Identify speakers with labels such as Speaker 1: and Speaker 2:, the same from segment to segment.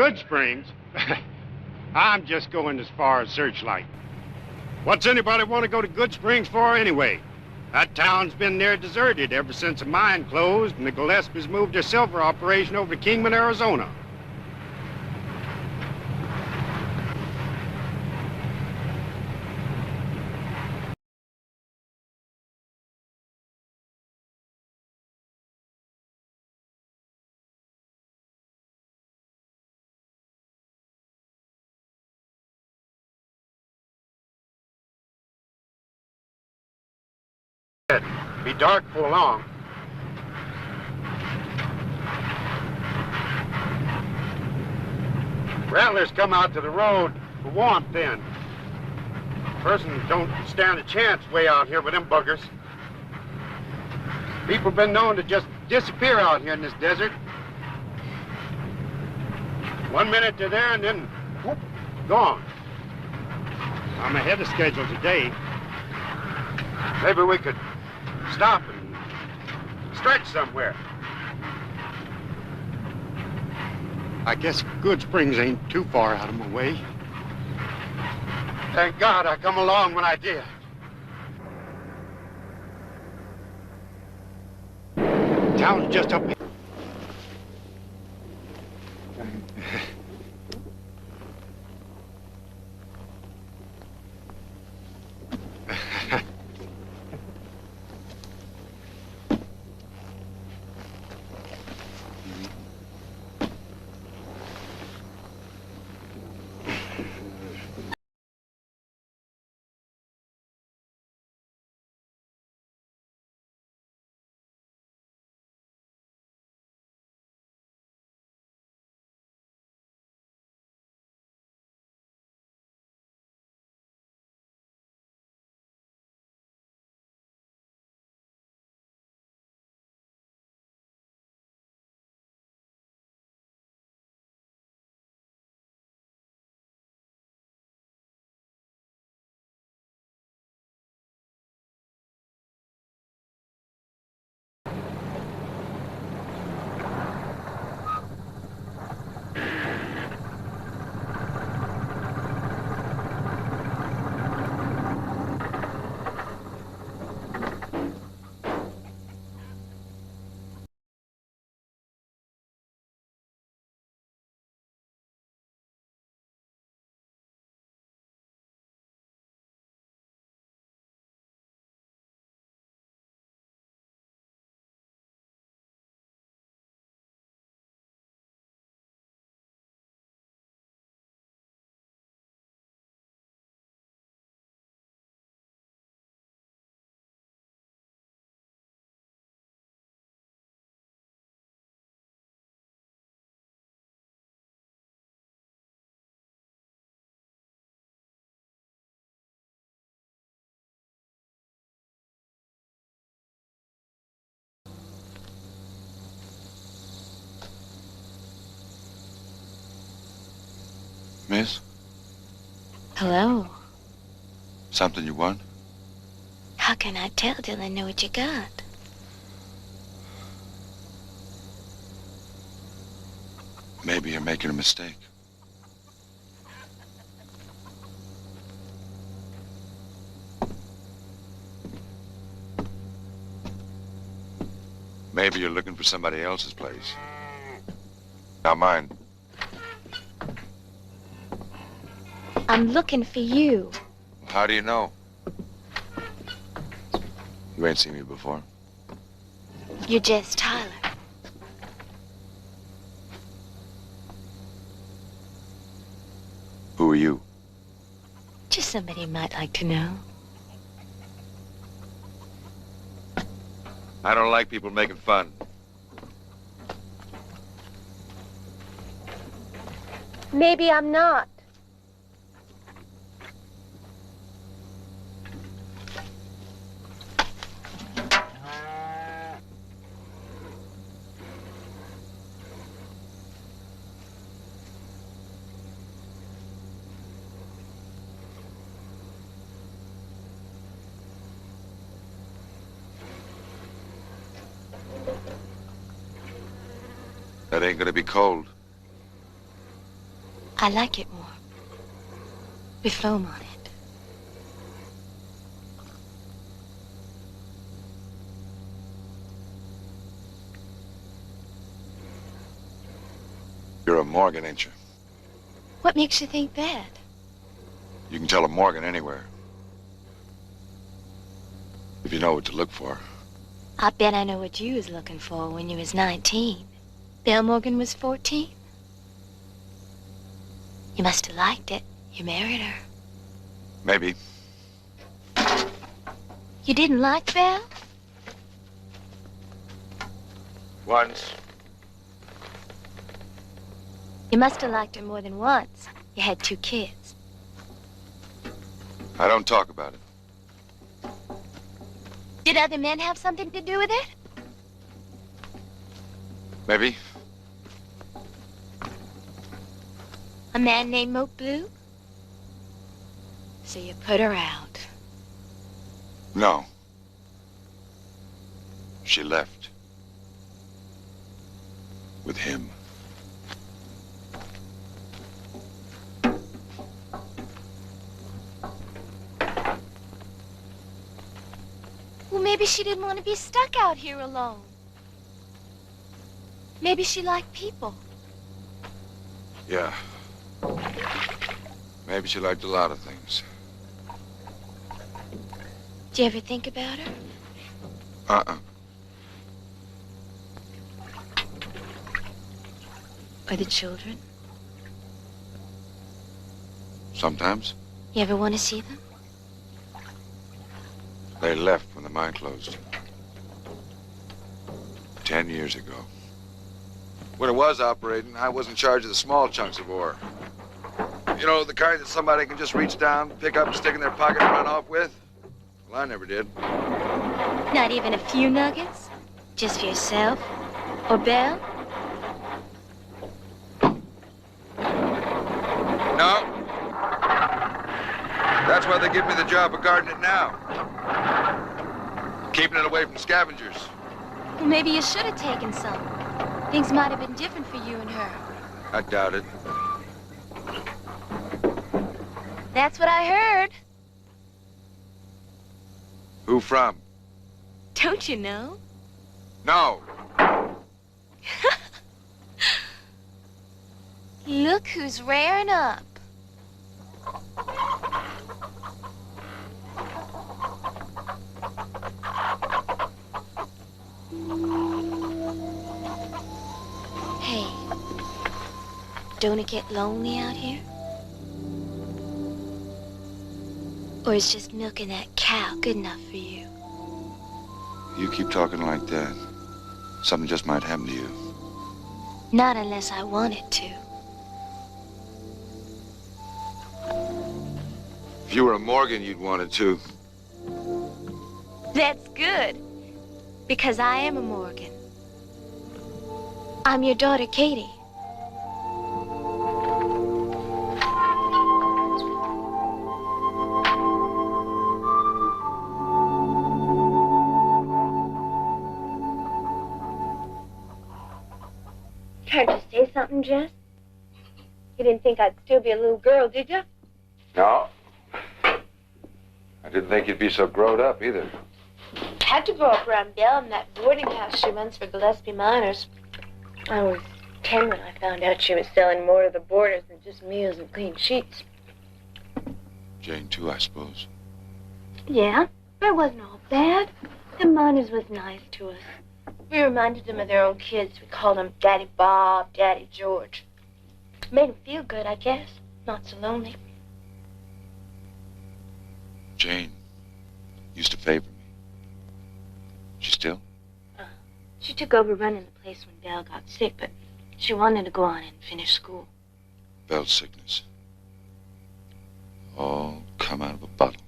Speaker 1: Good Springs? I'm just going as far as Searchlight. What's anybody want to go to Good Springs for anyway? That town's been near deserted ever since the mine closed and the Gillespies moved their silver operation over to Kingman, Arizona. Be dark for long. Rattlers come out to the road for warmth then. Person don't stand a chance way out here with them buggers. People been known to just disappear out here in this desert. 1 minute they're there and then, whoop, gone. I'm ahead of schedule today. Maybe we could stop and stretch somewhere. I guess Good Springs ain't too far out of my way. Thank God I come along when I did. Town's just up here.
Speaker 2: Miss?
Speaker 3: Hello.
Speaker 2: Something you want?
Speaker 3: How can I tell till I know what you got?
Speaker 2: Maybe you're making a mistake. Maybe you're looking for somebody else's place. Not mine.
Speaker 3: I'm looking for you.
Speaker 2: How do you know? You ain't seen me before.
Speaker 3: You're Jess Tyler.
Speaker 2: Who are you?
Speaker 3: Just somebody you might like to know.
Speaker 2: I don't like people making fun.
Speaker 3: Maybe I'm not.
Speaker 2: That ain't gonna be cold.
Speaker 3: I like it more. With foam on it.
Speaker 2: You're a Morgan, ain't you?
Speaker 3: What makes you think that?
Speaker 2: You can tell a Morgan anywhere. If you know what to look for.
Speaker 3: I bet I know what you was looking for when you was 19. Belle Morgan was 14. You must have liked it. You married her.
Speaker 2: Maybe.
Speaker 3: You didn't like Belle?
Speaker 2: Once.
Speaker 3: You must have liked her more than once. You had 2 kids.
Speaker 2: I don't talk about it.
Speaker 3: Did other men have something to do with it?
Speaker 2: Maybe.
Speaker 3: A man named Moat Blue? So you put her out.
Speaker 2: No. She left. With him.
Speaker 3: Well, maybe she didn't want to be stuck out here alone. Maybe she liked people.
Speaker 2: Yeah. Maybe she liked a lot of things.
Speaker 3: Did you ever think about her?
Speaker 2: Uh-uh.
Speaker 3: Or the children?
Speaker 2: Sometimes.
Speaker 3: You ever want to see them?
Speaker 2: They left when the mine closed. 10 years ago. When it was operating, I was in charge of the small chunks of ore. You know, the kind that somebody can just reach down, pick up, and stick in their pocket and run off with? Well, I never did.
Speaker 3: Not even a few nuggets? Just for yourself? Or Belle?
Speaker 2: No. That's why they give me the job of guarding it now. Keeping it away from scavengers.
Speaker 3: Well, maybe you should have taken some. Things might have been different for you and her.
Speaker 2: I doubt it.
Speaker 3: That's what I heard.
Speaker 2: Who from?
Speaker 3: Don't you know?
Speaker 2: No.
Speaker 3: Look who's rearing up. Hey, don't it get lonely out here? Or is just milking that cow good enough for you?
Speaker 2: You keep talking like that. Something just might happen to you.
Speaker 3: Not unless I want it to.
Speaker 2: If you were a Morgan, you'd want it too.
Speaker 3: That's good. Because I am a Morgan. I'm your daughter, Katie. Tried to say something, Jess? You didn't think I'd still be a little girl, did you?
Speaker 2: No. I didn't think you'd be so growed up either.
Speaker 3: Had to grow up around Belle in that boarding house she runs for Gillespie miners. I was 10 when I found out she was selling more to the boarders than just meals and clean sheets.
Speaker 2: Jane, too, I suppose.
Speaker 3: Yeah, but it wasn't all bad. The miners was nice to us. We reminded them of their own kids. We called them Daddy Bob, Daddy George. Made them feel good, I guess. Not so lonely.
Speaker 2: Jane used to favor me. She still?
Speaker 3: She took over running the place when Belle got sick, but she wanted to go on and finish school.
Speaker 2: Belle's sickness. All come out of a bottle.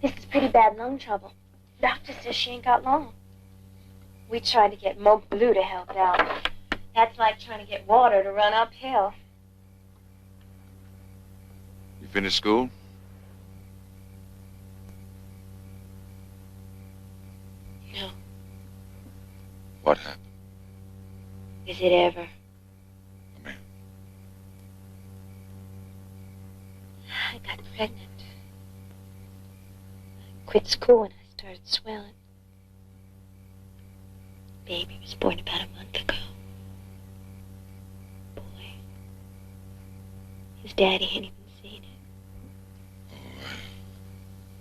Speaker 3: This is pretty bad lung trouble. Doctor says she ain't got long. We tried to get Moat Blue to help out. That's like trying to get water to run uphill.
Speaker 2: You finished school?
Speaker 3: No.
Speaker 2: What happened?
Speaker 3: Is it ever?
Speaker 2: A man.
Speaker 3: pregnant. I quit school when I started swelling. Baby was born about a month ago. Boy. His daddy hadn't even seen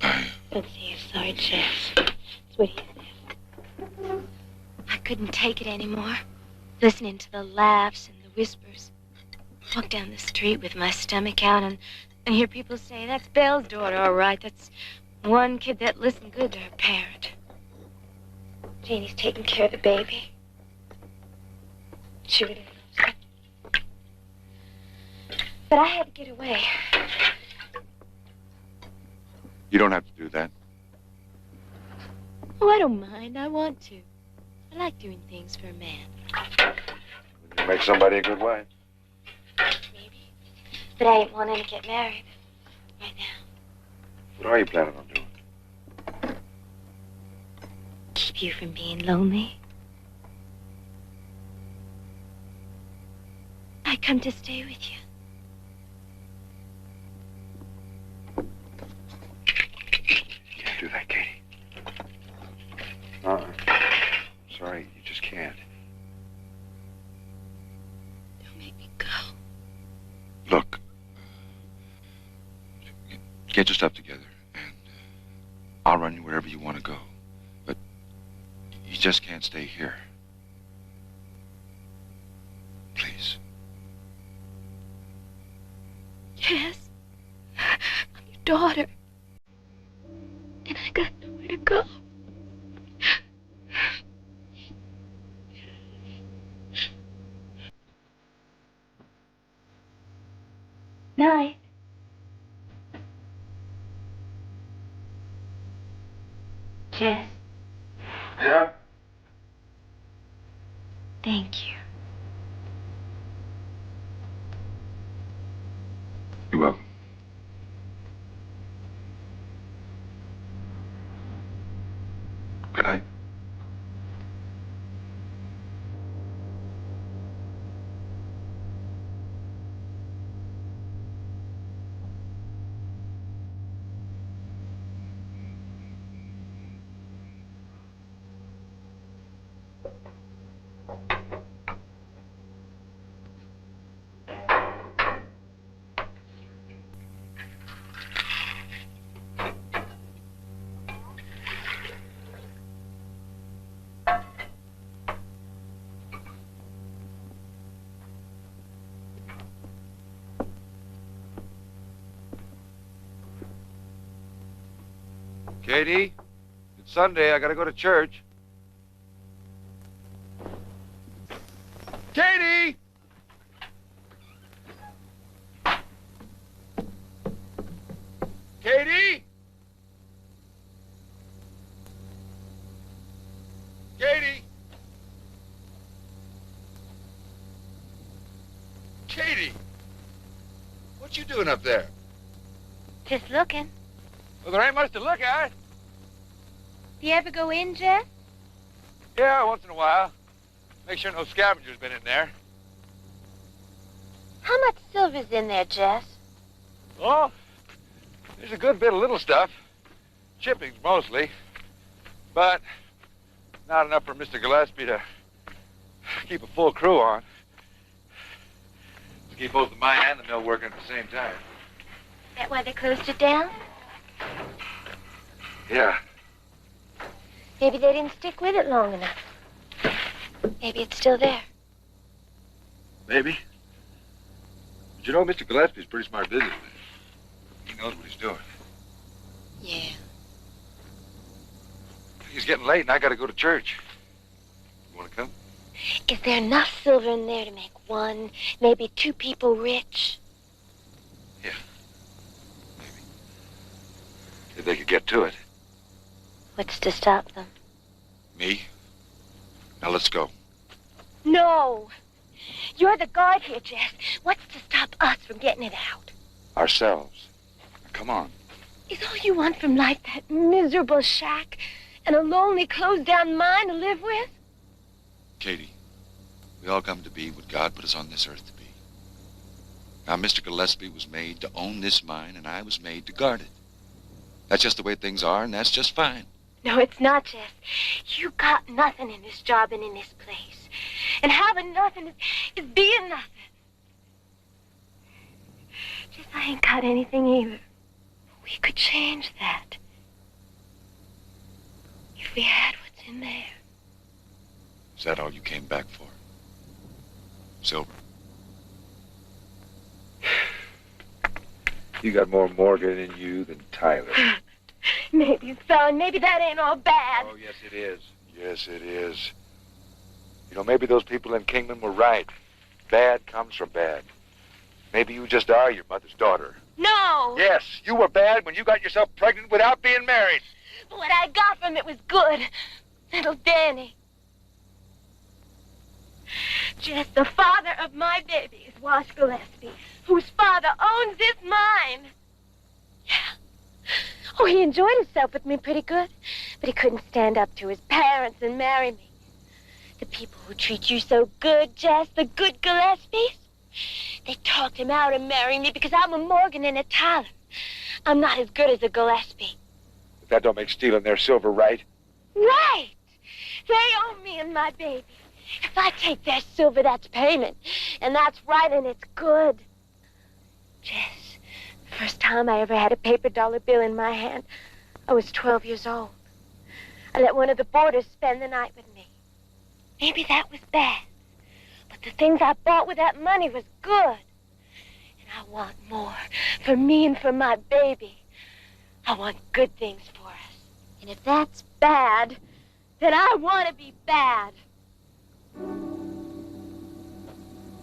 Speaker 3: it. Don't say you're sorry, Jess. That's what he said. I couldn't take it anymore. Listening to the laughs and the whispers. Walk down the street with my stomach out and hear people say, that's Belle's daughter, all right. That's one kid that listened good to her parent. Janie's taking care of the baby. She really loves it. But I had to get away.
Speaker 2: You don't have to do that.
Speaker 3: Oh, I don't mind. I want to. I like doing things for a man.
Speaker 2: You make somebody a good wife.
Speaker 3: Maybe. But I ain't wanting to get married. Right now.
Speaker 2: What are you planning on doing?
Speaker 3: Keep you from being lonely. I come to stay with you.
Speaker 2: You can't do that, Katie. Sorry, you just can't.
Speaker 3: Don't make me go.
Speaker 2: Look. Get your stuff together, and I'll run you wherever you want to go. But you just can't stay here. Please.
Speaker 3: Yes. I'm your daughter. And I got nowhere to go. Night. Jess.
Speaker 2: Yeah?
Speaker 3: Thank you.
Speaker 2: You're welcome. Good night. Katie, it's Sunday. I gotta go to church. Katie! Katie! Katie! Katie! What you doing up there?
Speaker 3: Just looking.
Speaker 2: Well, there ain't much to look at.
Speaker 3: Do you ever go in, Jeff?
Speaker 2: Yeah, once in a while. Make sure no scavengers been in there.
Speaker 3: How much silver's in there, Jess?
Speaker 2: Oh, there's a good bit of little stuff. Chippings mostly. But not enough for Mr. Gillespie to keep a full crew on. To keep both the mine and the mill working at the same time.
Speaker 3: Is that why they closed it down?
Speaker 2: Yeah.
Speaker 3: Maybe they didn't stick with it long enough. Maybe it's still there.
Speaker 2: Maybe. But you know, Mr. Gillespie's a pretty smart businessman. He knows what he's doing.
Speaker 3: Yeah.
Speaker 2: He's getting late and I gotta go to church. You wanna come?
Speaker 3: Is there enough silver in there to make one, maybe two people rich?
Speaker 2: Yeah. Maybe. If they could get to it.
Speaker 3: What's to stop them?
Speaker 2: Me? Now let's go.
Speaker 3: No. You're the guard here, Jess. What's to stop us from getting it out?
Speaker 2: Ourselves. Now, come on.
Speaker 3: Is all you want from life that miserable shack and a lonely, closed-down mine to live with?
Speaker 2: Katie, we all come to be what God put us on this earth to be. Now, Mr. Gillespie was made to own this mine, and I was made to guard it. That's just the way things are, and that's just fine.
Speaker 3: No, it's not, Jess. You got nothing in this job and in this place. And having nothing is being nothing. Jess, I ain't got anything either. We could change that. If we had what's in there.
Speaker 2: Is that all you came back for? Silver?
Speaker 4: You got more Morgan in you than Tyler.
Speaker 3: Maybe so, and maybe that ain't all bad.
Speaker 4: Oh, yes, it is. Yes, it is. You know, maybe those people in Kingman were right. Bad comes from bad. Maybe you just are your mother's daughter.
Speaker 3: No!
Speaker 4: Yes, you were bad when you got yourself pregnant without being married.
Speaker 3: But what I got from it was good. Little Danny. Just the father of my baby is Wash Gillespie, whose father owns this mine. Yeah. Oh, he enjoyed himself with me pretty good, but he couldn't stand up to his parents and marry me. The people who treat you so good, Jess, the good Gillespies, they talked him out of marrying me because I'm a Morgan and a Tyler. I'm not as good as a Gillespie.
Speaker 4: But that don't make stealing their silver right.
Speaker 3: Right! They own me and my baby. If I take their silver, that's payment. And that's right, and it's good. Jess, the first time I ever had a paper dollar bill in my hand, I was 12 years old. I let one of the boarders spend the night with me. Maybe that was bad. But the things I bought with that money was good. And I want more for me and for my baby. I want good things for us. And if that's bad, then I want to be bad.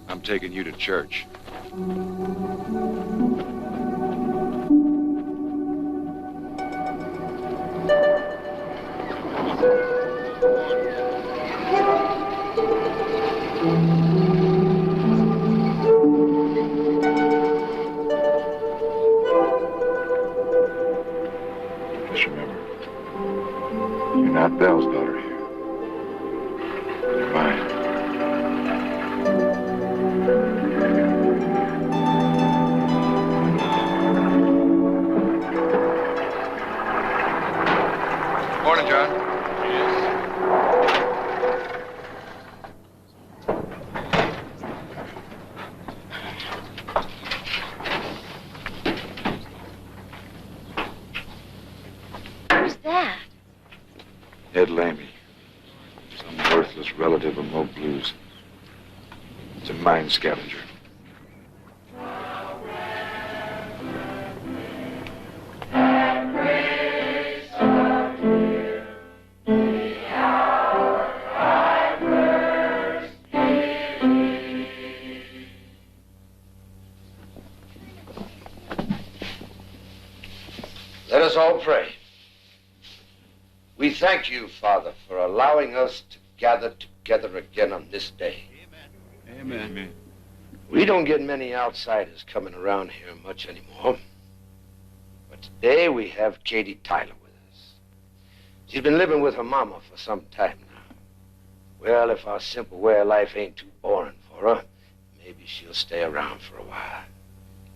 Speaker 2: I'm taking you to church.
Speaker 4: Just remember, you're not Belle's daughter here. You're mine.
Speaker 2: Morning, John.
Speaker 3: Who's that?
Speaker 4: Ed Lamy. Some worthless relative of Mo Blues. It's a mine scavenger.
Speaker 5: Let us all pray. We thank you, Father, for allowing us to gather together again on this day.
Speaker 1: Amen. Amen.
Speaker 5: We don't get many outsiders coming around here much anymore. But today we have Katie Tyler with us. She's been living with her mama for some time now. Well, if our simple way of life ain't too boring for her, maybe she'll stay around for a while.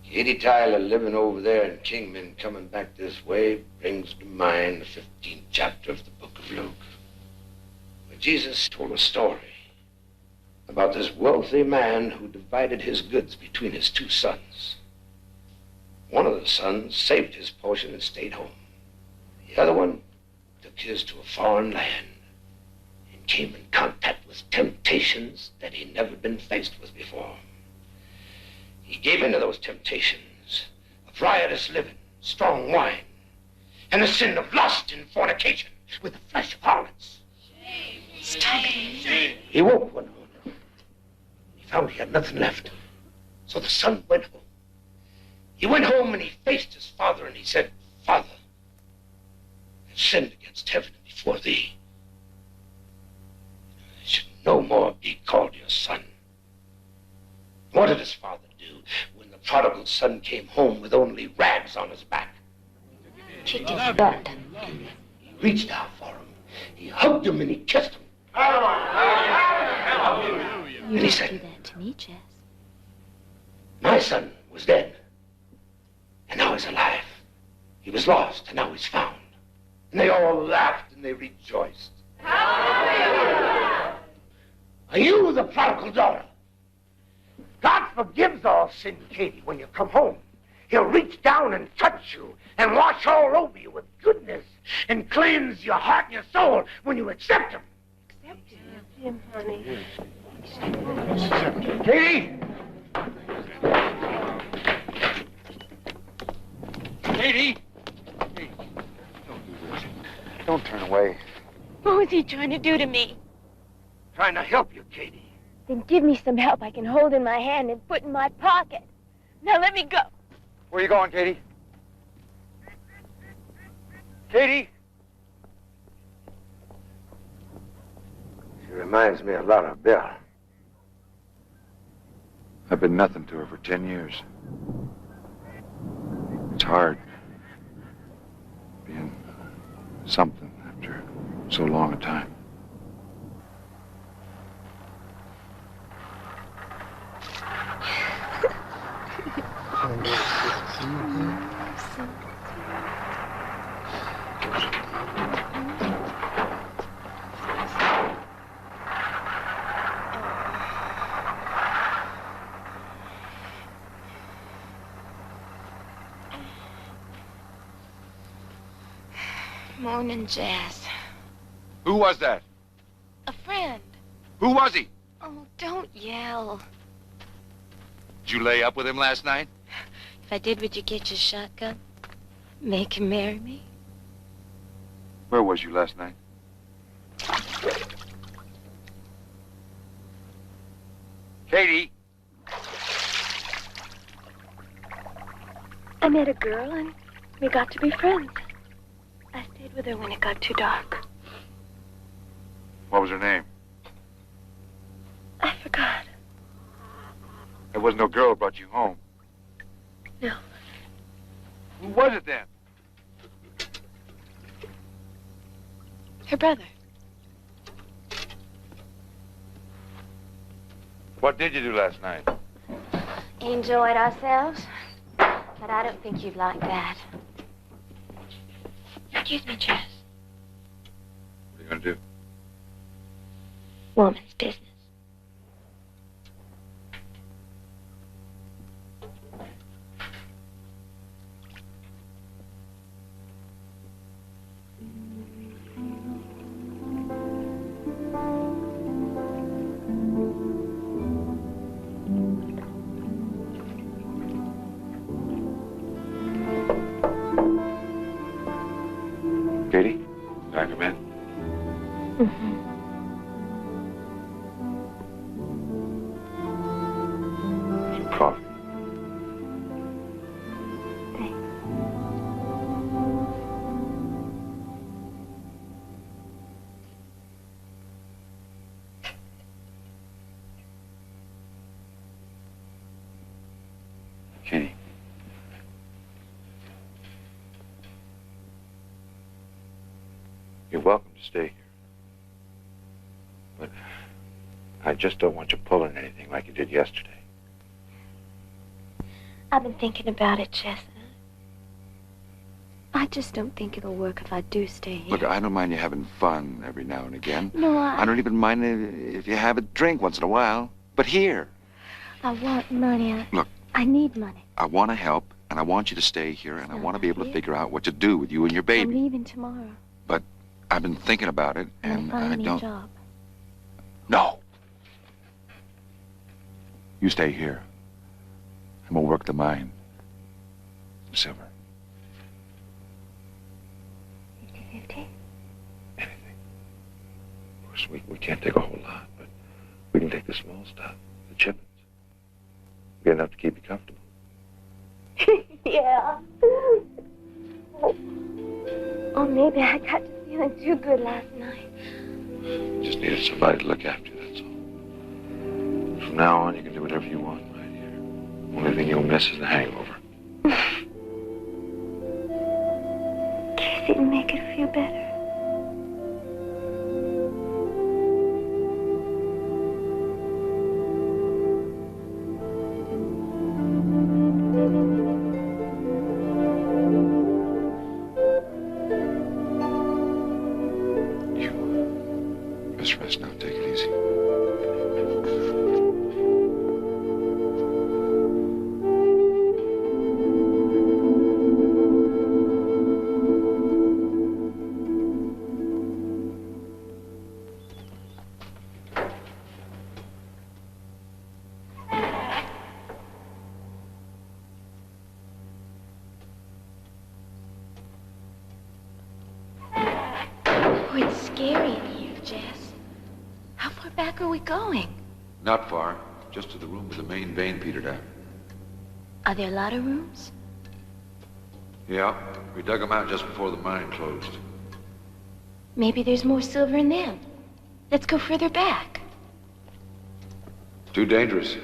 Speaker 5: Katie Tyler living over there in Kingman, coming back this way, brings to mind the 15th chapter of the book of Luke, where Jesus told a story about this wealthy man who divided his goods between his two sons. One of the sons saved his portion and stayed home. The other one took his to a foreign land and came in contact with temptations that he'd never been faced with before. He gave in to those temptations of riotous living, strong wine, and the sin of lust and fornication with the flesh of harlots.
Speaker 3: Shame.
Speaker 5: He woke one morning. He found he had nothing left. So the son went home. He went home and he faced his father and he said, Father, I've sinned against heaven and before thee. I should no more be called your son. What did his father do when the prodigal son came home with only rags on his back?
Speaker 3: Kicked his butt.
Speaker 5: He reached out for him. He hugged him and he kissed him.
Speaker 3: You
Speaker 5: And he said,
Speaker 3: do that to me, Jess.
Speaker 5: My son was dead, and now he's alive. He was lost, and now he's found. And they all laughed and they rejoiced. Hallelujah! Are you the prodigal daughter? God forgives all sin, Katie, when you come home. He'll reach down and touch you and wash all over you with goodness and cleanse your heart and your soul when you accept him.
Speaker 3: Accept him, honey.
Speaker 5: Katie!
Speaker 4: Katie! Hey, don't do this. Don't turn away.
Speaker 3: What was he trying to do to me?
Speaker 5: Trying to help you, Katie.
Speaker 3: Then give me some help I can hold in my hand and put in my pocket. Now let me go.
Speaker 4: Where are you going, Katie? Katie!
Speaker 5: She reminds me a lot of Bill.
Speaker 4: I've been nothing to her for 10 years. It's hard being something after so long a time.
Speaker 3: Morning, Jazz.
Speaker 2: Who was that?
Speaker 3: A friend.
Speaker 2: Who was he?
Speaker 3: Oh, don't yell.
Speaker 2: Did you lay up with him last night?
Speaker 3: If I did, would you get your shotgun? Make him marry me?
Speaker 4: Where was you last night? Katie!
Speaker 3: I met a girl and we got to be friends. I stayed with her when it got too dark.
Speaker 4: What was her name?
Speaker 3: I forgot.
Speaker 4: There was no girl who brought you home.
Speaker 3: No.
Speaker 4: Who was it then?
Speaker 3: Her brother.
Speaker 4: What did you do last night?
Speaker 3: Enjoyed ourselves. But I don't think you'd like that. Excuse me, Jess.
Speaker 4: What are you going to do?
Speaker 3: Woman's business.
Speaker 4: Katie? Can I come in?
Speaker 3: Mm-hmm.
Speaker 4: Some coffee.
Speaker 3: Thanks.
Speaker 4: Katie. You're welcome to stay here. But I just don't want you pulling anything like you did yesterday.
Speaker 3: I've been thinking about it, Jess. I just don't think it'll work if I do stay here.
Speaker 4: Look, I don't mind you having fun every now and again.
Speaker 3: No,
Speaker 4: I don't even mind if you have a drink once in a while. But here,
Speaker 3: I want money.
Speaker 4: Look.
Speaker 3: I need money.
Speaker 4: I want to help, and I want you to stay here, and I want to be able to
Speaker 3: here.
Speaker 4: figure out what to do with you and your
Speaker 3: I'm
Speaker 4: baby.
Speaker 3: leaving tomorrow.
Speaker 4: I've been thinking about it, and
Speaker 3: find
Speaker 4: I
Speaker 3: me
Speaker 4: don't...
Speaker 3: a job.
Speaker 4: No. You stay here. I'm gonna work the mine. Silver.
Speaker 3: 50-50?
Speaker 4: Anything. Of course, we can't take a whole lot, but we can take the small stuff, the chippings. Get enough to keep you comfortable.
Speaker 3: Yeah. Oh, maybe I got to feeling too good last night.
Speaker 4: Just needed somebody to look after you, that's all. From now on, you can do whatever you want, my dear. Only thing you'll miss is the hangover.
Speaker 3: Guess it'll make it feel better. are we going?
Speaker 2: Not far. Just to the room where the main vein petered out.
Speaker 3: Are there a lot of rooms?
Speaker 2: Yeah, we dug them out just before the mine closed.
Speaker 3: Maybe there's more silver in them. Let's go further back.
Speaker 2: Too dangerous.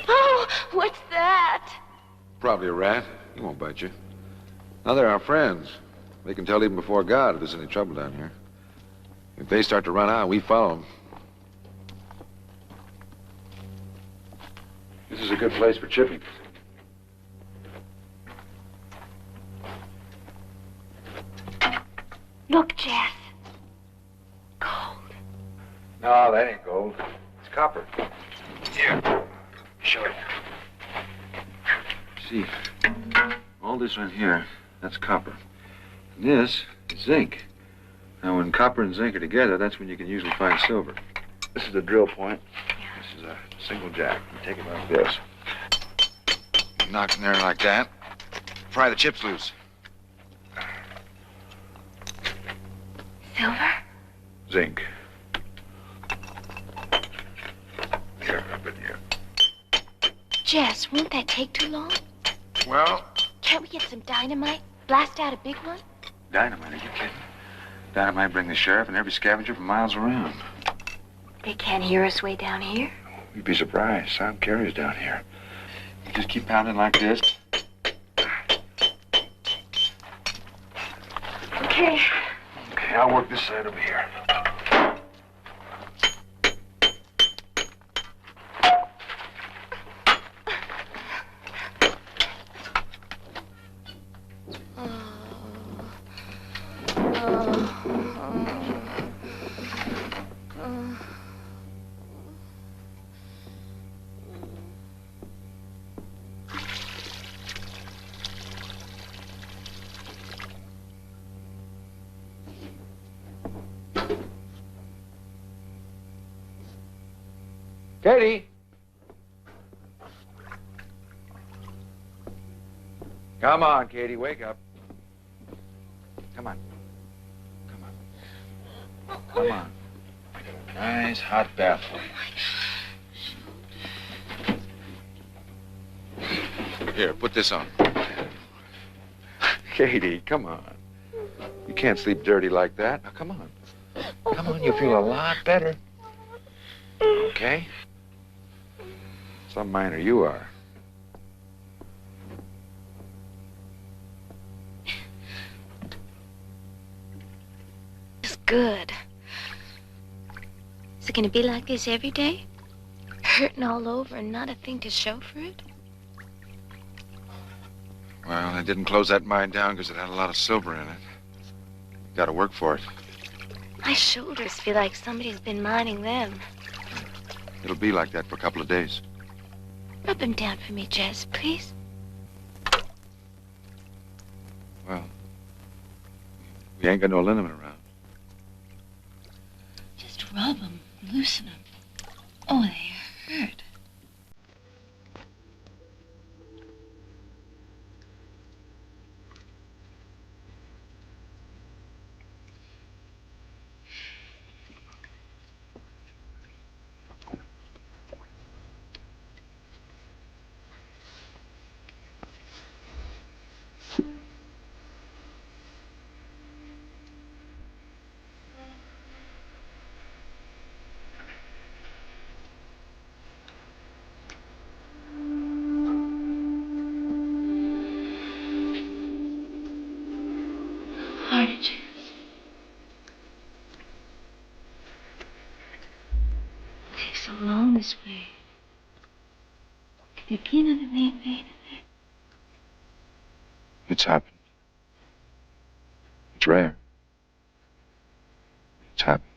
Speaker 3: Oh, what's that?
Speaker 2: Probably a rat. He won't bite you. Now, they're our friends. They can tell even before God if there's any trouble down here. If they start to run out, we follow them. This is a good place for chipping.
Speaker 3: Look, Jess. Gold.
Speaker 2: No, that ain't gold. It's copper. Here. Show you. See, all this right here, that's copper. And this is zinc. Now, when copper and zinc are together, that's when you can usually find silver. This is the drill point. This is a single jack. You take it like this. Knock in there like that. Pry the chips loose.
Speaker 3: Silver?
Speaker 2: Zinc. Here, up in here.
Speaker 3: Jess, won't that take too long?
Speaker 2: Well,
Speaker 3: Can't we get some dynamite? Blast out a big one?
Speaker 2: dynamite, are you kidding? Dynamite bring the sheriff and every scavenger for miles around.
Speaker 3: They can't hear us way down here.
Speaker 2: You'd be surprised. Sound carriers down here. You just keep pounding like this.
Speaker 3: Okay.
Speaker 2: Okay, I'll work this side over here. Katie! Come on, Katie, wake up. Come on. Come on. Come on. Nice hot bath for you. Here, put this on. Katie, come on. You can't sleep dirty like that. Now, come on. Come on, you'll feel a lot better. Okay? Some miner you are.
Speaker 3: It's good. Is it gonna be like this every day? Hurting all over and not a thing to show for it?
Speaker 2: Well, I didn't close that mine down because it had a lot of silver in it. Got to work for it.
Speaker 3: My shoulders feel like somebody's been mining them.
Speaker 2: It'll be like that for a couple of days.
Speaker 3: Rub them down for me, Jess, please.
Speaker 2: Well, we ain't got no liniment around.
Speaker 3: Just rub them, loosen them. Oh, they hurt. So long this way. Could there be another main vein in there?
Speaker 2: It's happened. It's rare. It's happened.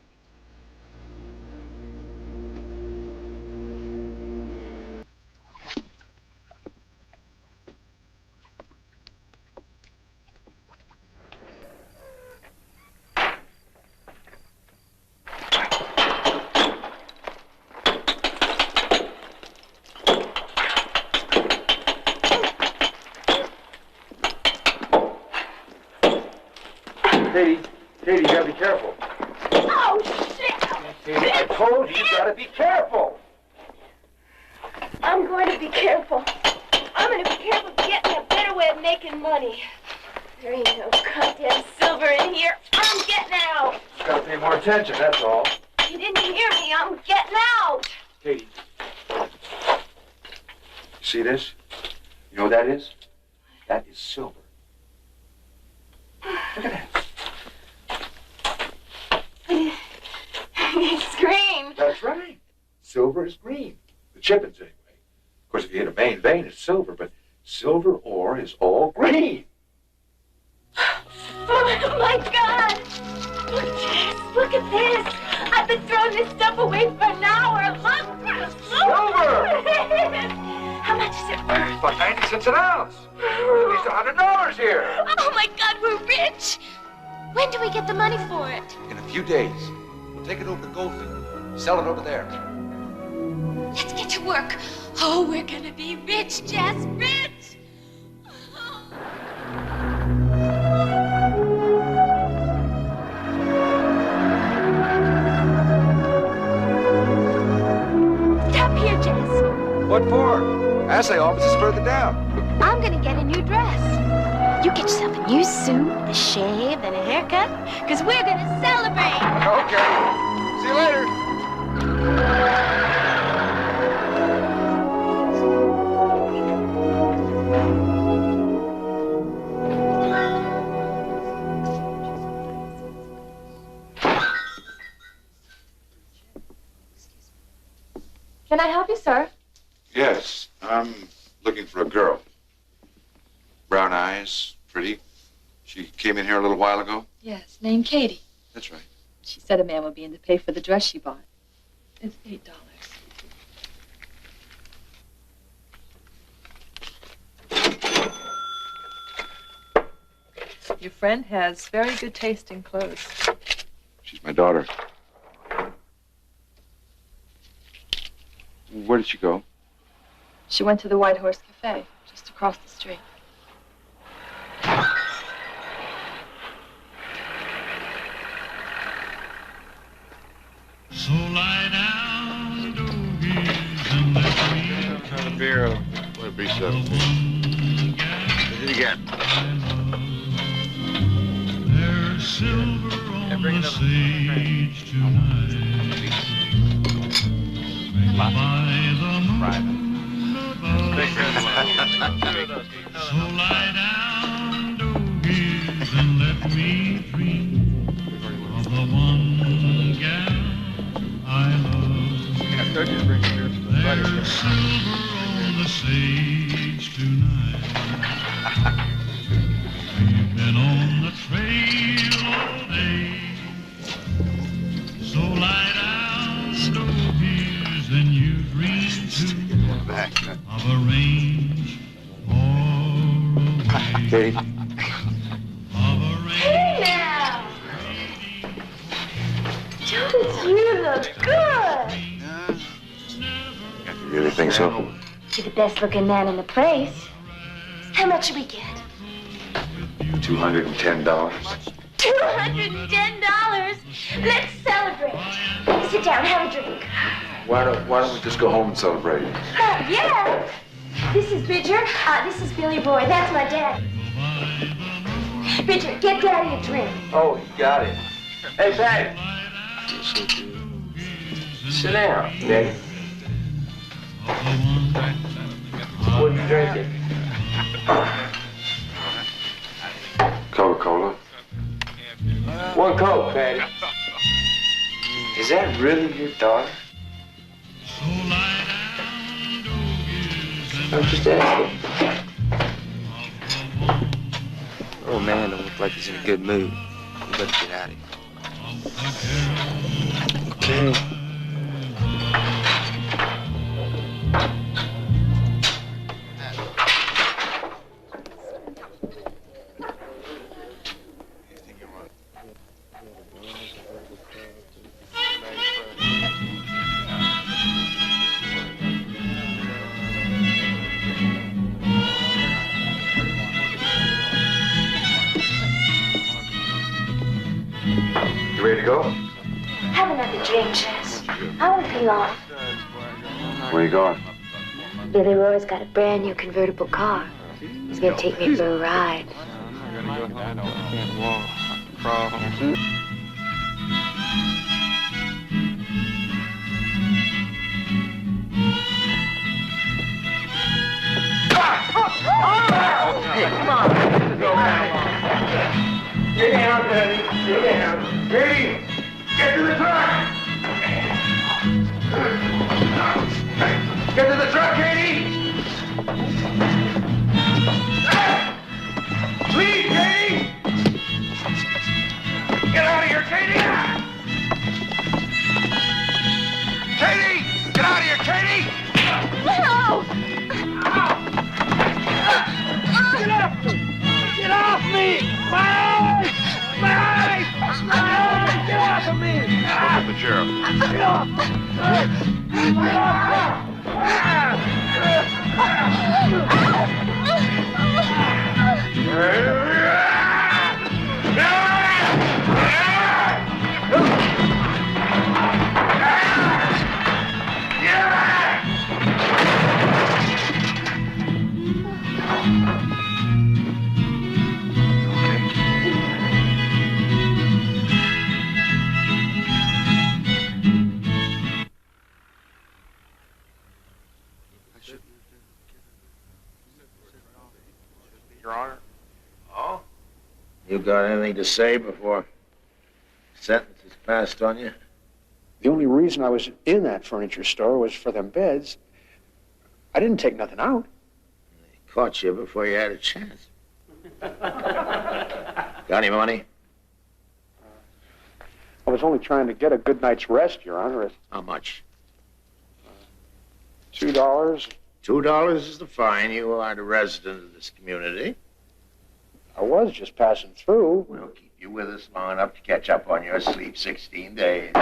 Speaker 2: Katie, you gotta be careful.
Speaker 5: told you, you gotta be careful.
Speaker 3: I'm going to be careful. I'm going to be careful of getting a better way of making money. There ain't no goddamn silver in here. I'm getting out.
Speaker 5: You gotta pay more attention, that's all.
Speaker 3: You didn't hear me. I'm getting out.
Speaker 4: Katie. You see this? You know what that is? That is silver. Look at that.
Speaker 3: It's green.
Speaker 4: That's right. Silver is green. The chippings, anyway. Of course, if you hit a main vein, it's silver, but silver ore is all green.
Speaker 3: Oh, my God. Look, Jess, look at this. I've been throwing this stuff away for an hour. Look.
Speaker 5: Silver!
Speaker 3: How much is it worth?
Speaker 4: About 90 cents an ounce. There's at least $100 here.
Speaker 3: Oh, my God, we're rich. When do we get the money for it?
Speaker 2: In a few days, we'll take it over to Goldfield. Sell it over there.
Speaker 3: Let's get to work. Oh, we're gonna be rich, Jess, rich. Stop here, Jess.
Speaker 2: What for? Assay office is further down.
Speaker 3: I'm gonna get a new dress. You get yourself a new suit, a shave, and a haircut, because we're gonna celebrate.
Speaker 2: Okay. See you later.
Speaker 6: Can I help you, sir?
Speaker 4: Yes, I'm looking for a girl. Brown eyes, pretty. She came in here a little while ago.
Speaker 6: Yes, named Katie.
Speaker 4: That's right.
Speaker 6: She said a man would be in to pay for the dress she bought. It's $8. Your friend has very good taste in clothes.
Speaker 4: She's my daughter. Where did she go?
Speaker 6: She went to the White Horse Cafe, just across the street.
Speaker 7: So lie down, doggies, and let me
Speaker 1: Kind of beer. What a beer
Speaker 7: the one gal
Speaker 1: What did you get?
Speaker 7: there's silver on the stage tonight. By the moon above. So lie down, doggies, and let me dream of the one gal I love. There's silver on the stage tonight. We've been on the trail all day. So lie down, doggies, and you dream too of a range far away.
Speaker 4: Katie.
Speaker 7: Of a range.
Speaker 3: Hey, now. Jonas, you look good.
Speaker 4: You really think so?
Speaker 3: You're the best looking man in the place. How much should we get?
Speaker 4: $210.
Speaker 3: $210. Let's celebrate. Sit down, have a drink.
Speaker 2: Why don't we just go home and celebrate?
Speaker 3: Yeah. This is Bridger. This is Billy Boy. That's my dad. Bridger, get Daddy a drink.
Speaker 5: Oh, you got it. Hey, Patty. Sit down, Daddy. What are you drinking?
Speaker 4: Coca-Cola.
Speaker 5: One Coke, Patty. Is that really your daughter? I'm just asking.
Speaker 8: Oh man, don't look like he's in a good mood. We better get out of here.
Speaker 5: Okay.
Speaker 4: You ready to go?
Speaker 3: Have another drink, Jess. I won't be long.
Speaker 4: Where you going?
Speaker 3: Billy Roy's got a brand new convertible car. He's gonna take me for a ride.
Speaker 5: Hey, come on. Get down, Daddy. Get down. Katie, get to the truck. Get to the truck, Katie. Please, Katie. Get out of here, Katie. Katie, get out of here, Katie.
Speaker 3: No!
Speaker 5: Get off me! Get off me! My eyes! My eyes! My eyes! Get off of me!
Speaker 4: Get the sheriff.
Speaker 5: Get off! Get
Speaker 4: Your Honor?
Speaker 5: Oh? You got anything to say before sentence is passed on you?
Speaker 9: The only reason I was in that furniture store was for them beds. I didn't take nothing out.
Speaker 5: They caught you before you had a chance. Got any money?
Speaker 9: I was only trying to get a good night's rest, Your Honor.
Speaker 5: How much?
Speaker 9: $2.
Speaker 5: $2 is the fine. You aren't a resident of this community.
Speaker 9: I was just passing through.
Speaker 5: We'll keep you with us long enough to catch up on your sleep 16 days.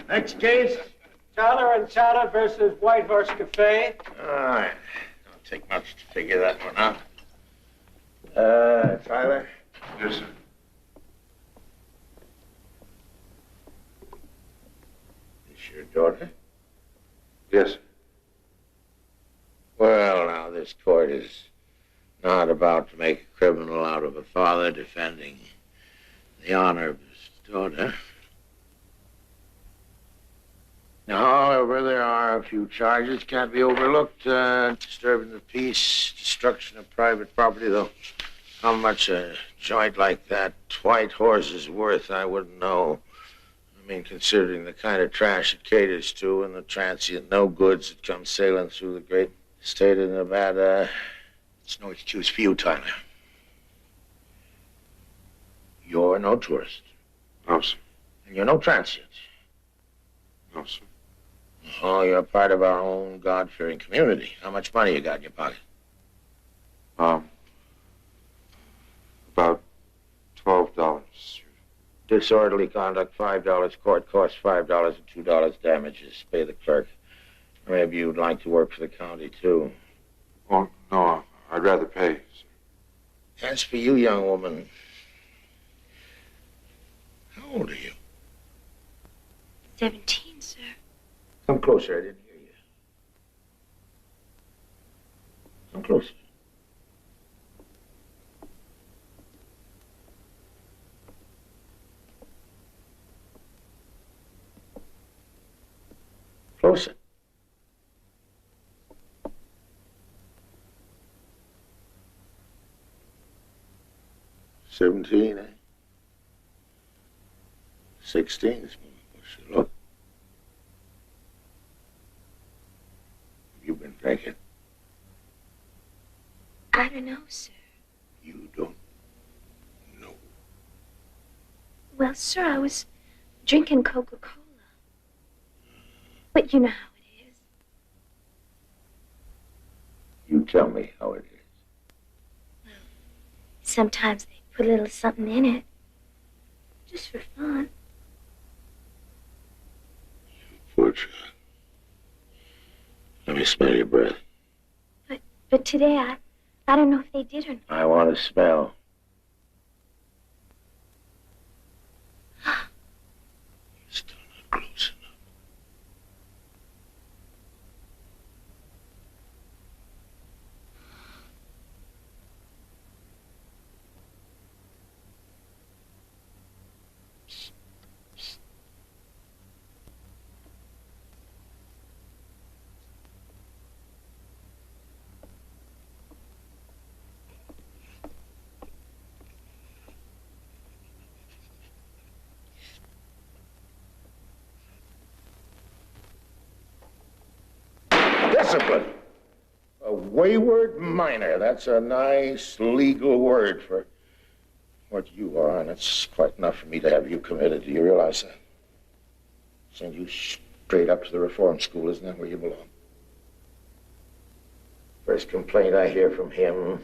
Speaker 5: Next case.
Speaker 10: Tyler and Tyler versus White Horse Cafe.
Speaker 5: All right. Don't take much to figure that one out. Tyler?
Speaker 4: Yes, sir.
Speaker 5: Is your daughter?
Speaker 4: Yes, sir.
Speaker 5: Well, now, this court is not about to make a criminal out of a father defending the honor of his daughter. However, there are a few charges can't be overlooked. Disturbing the peace, destruction of private property, though how much a joint like that White Horse is worth, I wouldn't know. I mean, considering the kind of trash it caters to and the transient no-goods that come sailing through the great state of Nevada, it's no excuse for you, Tyler. You're no tourist.
Speaker 4: No, sir.
Speaker 5: And you're no transient.
Speaker 4: No, sir.
Speaker 5: Oh, you're part of our own God-fearing community. How much money you got in your pocket?
Speaker 4: About $12.
Speaker 5: Disorderly conduct, $5. Court costs $5 and $2 damages. Pay the clerk. Maybe you'd like to work for the county, too.
Speaker 4: Oh, no, I'd rather pay, sir.
Speaker 5: As for you, young woman, how old are you?
Speaker 3: 17, sir.
Speaker 5: Come closer, I didn't hear you. Come closer. Closer. $17, eh? 16 this morning. Look. You've been drinking.
Speaker 3: I don't know, sir.
Speaker 5: You don't know.
Speaker 3: Well, sir, I was drinking Coca-Cola. But you know how it is.
Speaker 5: You tell me how it is.
Speaker 3: Sometimes they put a little something in it. Just for fun.
Speaker 5: Poor child. Let me smell your breath.
Speaker 3: But today, I don't know if they did or not.
Speaker 5: I want to smell. You're still not close enough.
Speaker 11: Discipline. A wayward minor. That's a nice legal word for what you are, and it's quite enough for me to have you committed. Do you realize that? Send you straight up to the reform school. Isn't that where you belong? First complaint I hear from him,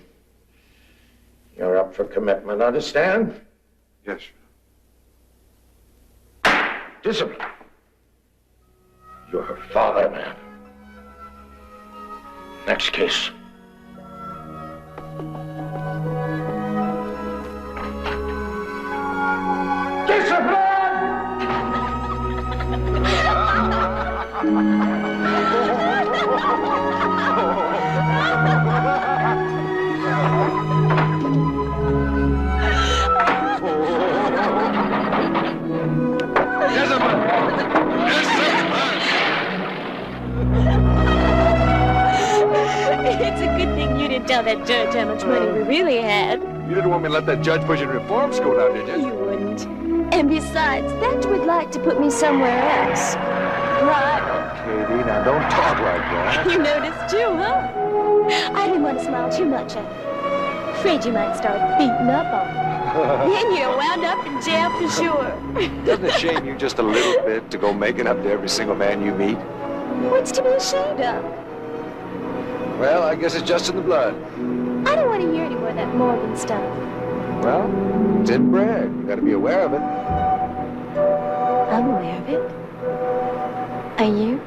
Speaker 11: you're up for commitment, understand?
Speaker 2: Yes,
Speaker 11: Discipline. You're her father, man. Next case.
Speaker 3: It's a good thing you didn't tell that judge how much money we really had.
Speaker 2: You didn't want me to let that judge push you in reform school now, did you?
Speaker 3: You wouldn't. And besides, that would like to put me somewhere else. Right?
Speaker 2: Katie, now don't talk like that.
Speaker 3: You noticed too, huh? I didn't want to smile too much at you. Afraid you might start beating up on me. Then you're wound up in jail for sure.
Speaker 2: Doesn't it shame you just a little bit to go making up to every single man you meet?
Speaker 3: What's to be ashamed of?
Speaker 2: Well, I guess it's just in the blood.
Speaker 3: I don't want to hear any more of that Morgan stuff.
Speaker 2: Well, it's inbred. You gotta be aware of it.
Speaker 3: I'm aware of it. Are you?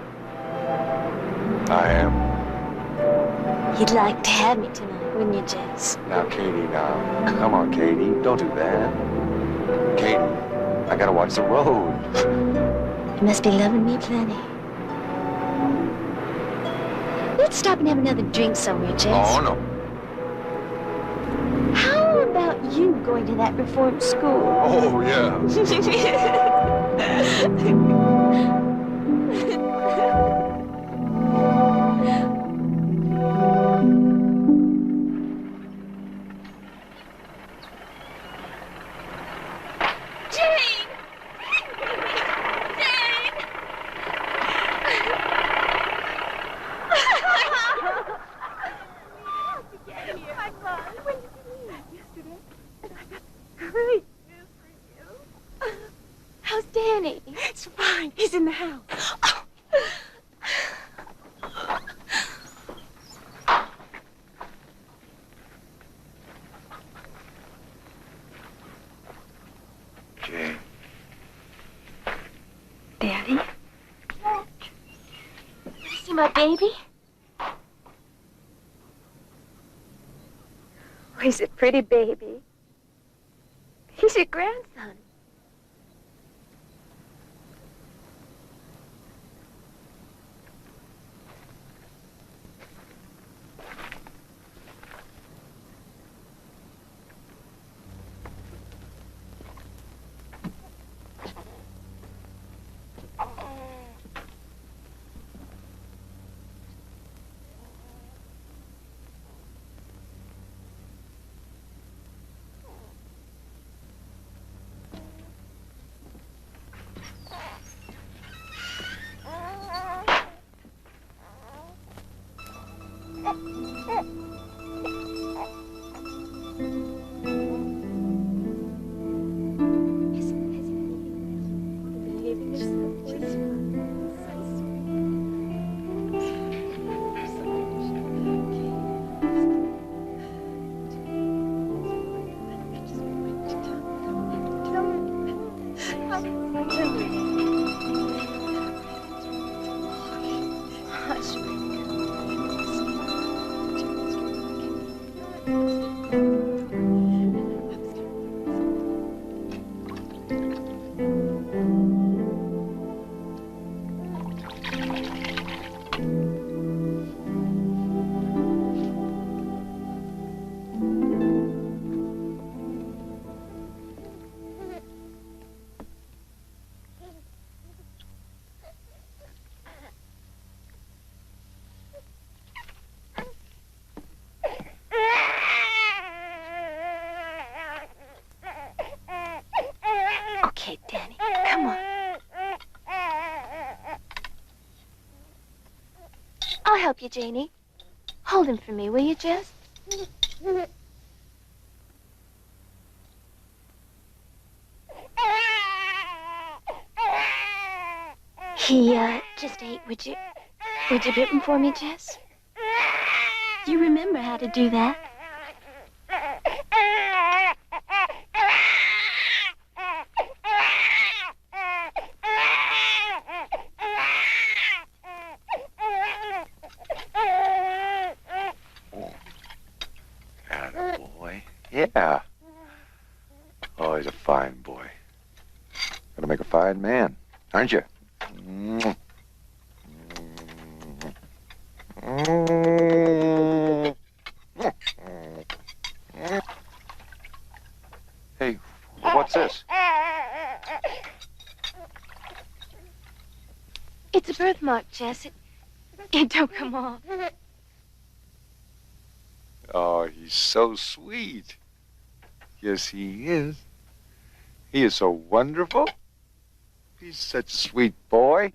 Speaker 2: I am.
Speaker 3: You'd like to have me tonight, wouldn't you, Jess?
Speaker 2: Now, Katie, now. Come on, Katie. Don't do that. Katie, I gotta watch the road.
Speaker 3: You must be loving me plenty. Let's stop and have another drink somewhere, Jess.
Speaker 2: Oh, no.
Speaker 3: How about you going to that reform school?
Speaker 2: Oh, yeah.
Speaker 3: How's Danny?
Speaker 12: It's fine. He's in the house.
Speaker 2: Jane.
Speaker 3: Daddy? Want to see my baby? Oh, he's a pretty baby. He's your grandson. I'll help you, Janie. Hold him for me, will you, Jess? He, just ate. Would you grip him for me, Jess? You remember how to do that?
Speaker 4: Attaboy. Yeah. Oh, he's a fine boy. Gonna make a fine man, aren't you? Hey, what's this?
Speaker 3: It's a birthmark, Jess. It don't come off.
Speaker 4: Oh, he's so sweet. Yes, he is. He is so wonderful. He's such a sweet boy.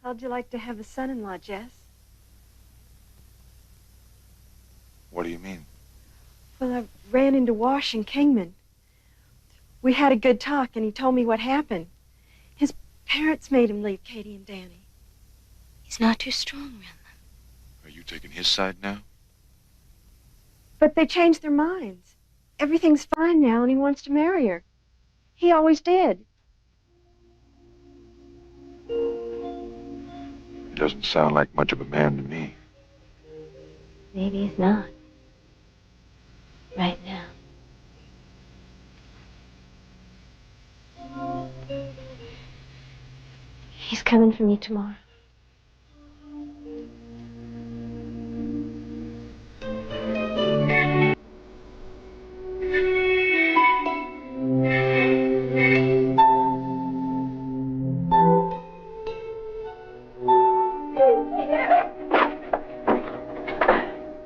Speaker 6: How'd you like to have a son-in-law, Jess?
Speaker 4: What do you mean?
Speaker 6: Well, I ran into Wash in Kingman. We had a good talk, and he told me what happened. His parents made him leave Katie and Danny.
Speaker 3: He's not too strong around them.
Speaker 4: Are you taking his side now?
Speaker 6: But they changed their minds. Everything's fine now, and he wants to marry her. He always did.
Speaker 4: He doesn't sound like much of a man to me.
Speaker 3: Maybe he's not. Right now. He's coming for me tomorrow.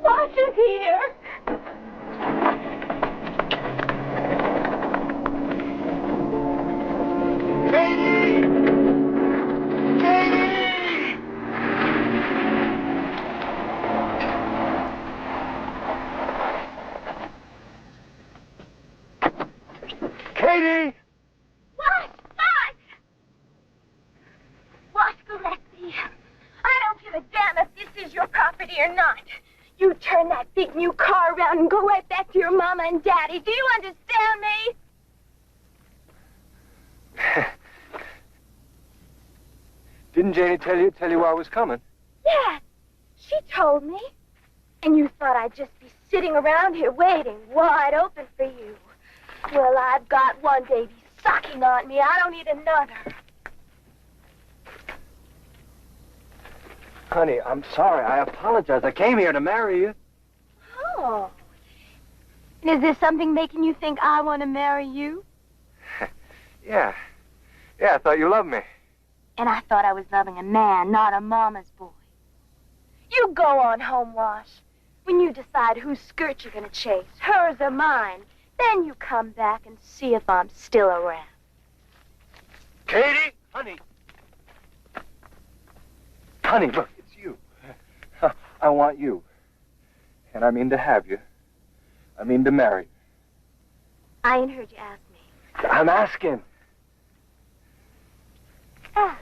Speaker 12: Wash is here.
Speaker 4: Katie!
Speaker 12: Wash! Wash, Gillespie. I don't give a damn if this is your property or not. You turn that big new car around and go right back to your mama and daddy. Do you understand me?
Speaker 8: Didn't Janie tell you I was coming?
Speaker 12: Yeah, she told me. And you thought I'd just be sitting around here waiting, wide open for you. Well, I've got one baby sucking on me. I don't need another.
Speaker 8: Honey, I'm sorry. I apologize. I came here to marry you.
Speaker 12: Oh. And is there something making you think I want to marry you?
Speaker 8: Yeah. Yeah, I thought you loved me.
Speaker 12: And I thought I was loving a man, not a mama's boy. You go on home, Wash. When you decide whose skirt you're going to chase, hers or mine, then you come back and see if I'm still around.
Speaker 8: Katie! Honey! Honey, look, it's you. I want you. And I mean to have you. I mean to marry you.
Speaker 12: I ain't heard you ask me.
Speaker 8: I'm asking.
Speaker 12: Ask.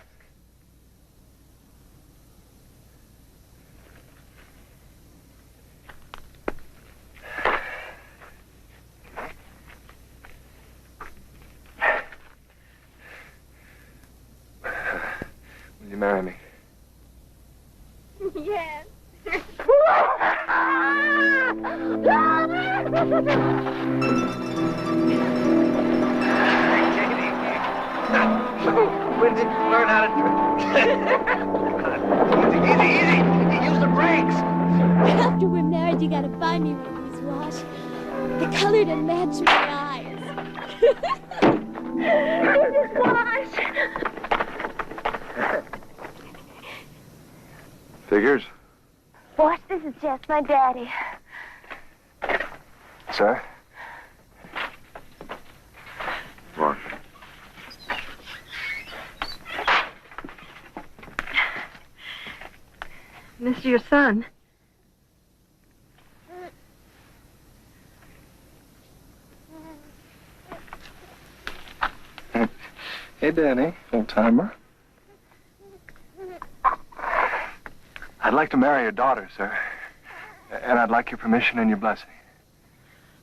Speaker 8: Will you marry me?
Speaker 12: Yes.
Speaker 8: When did you learn how to do it? Easy. Use the brakes.
Speaker 13: After we're married, you gotta buy me one of these, Wash. The color to match my eyes.
Speaker 12: Wash.
Speaker 4: Figures?
Speaker 12: Wash, this is Jess, my daddy.
Speaker 4: Sir? What?
Speaker 6: Mr. Your son.
Speaker 8: Hey, Danny, old-timer. I'd like to marry your daughter, sir. And I'd like your permission and your blessing.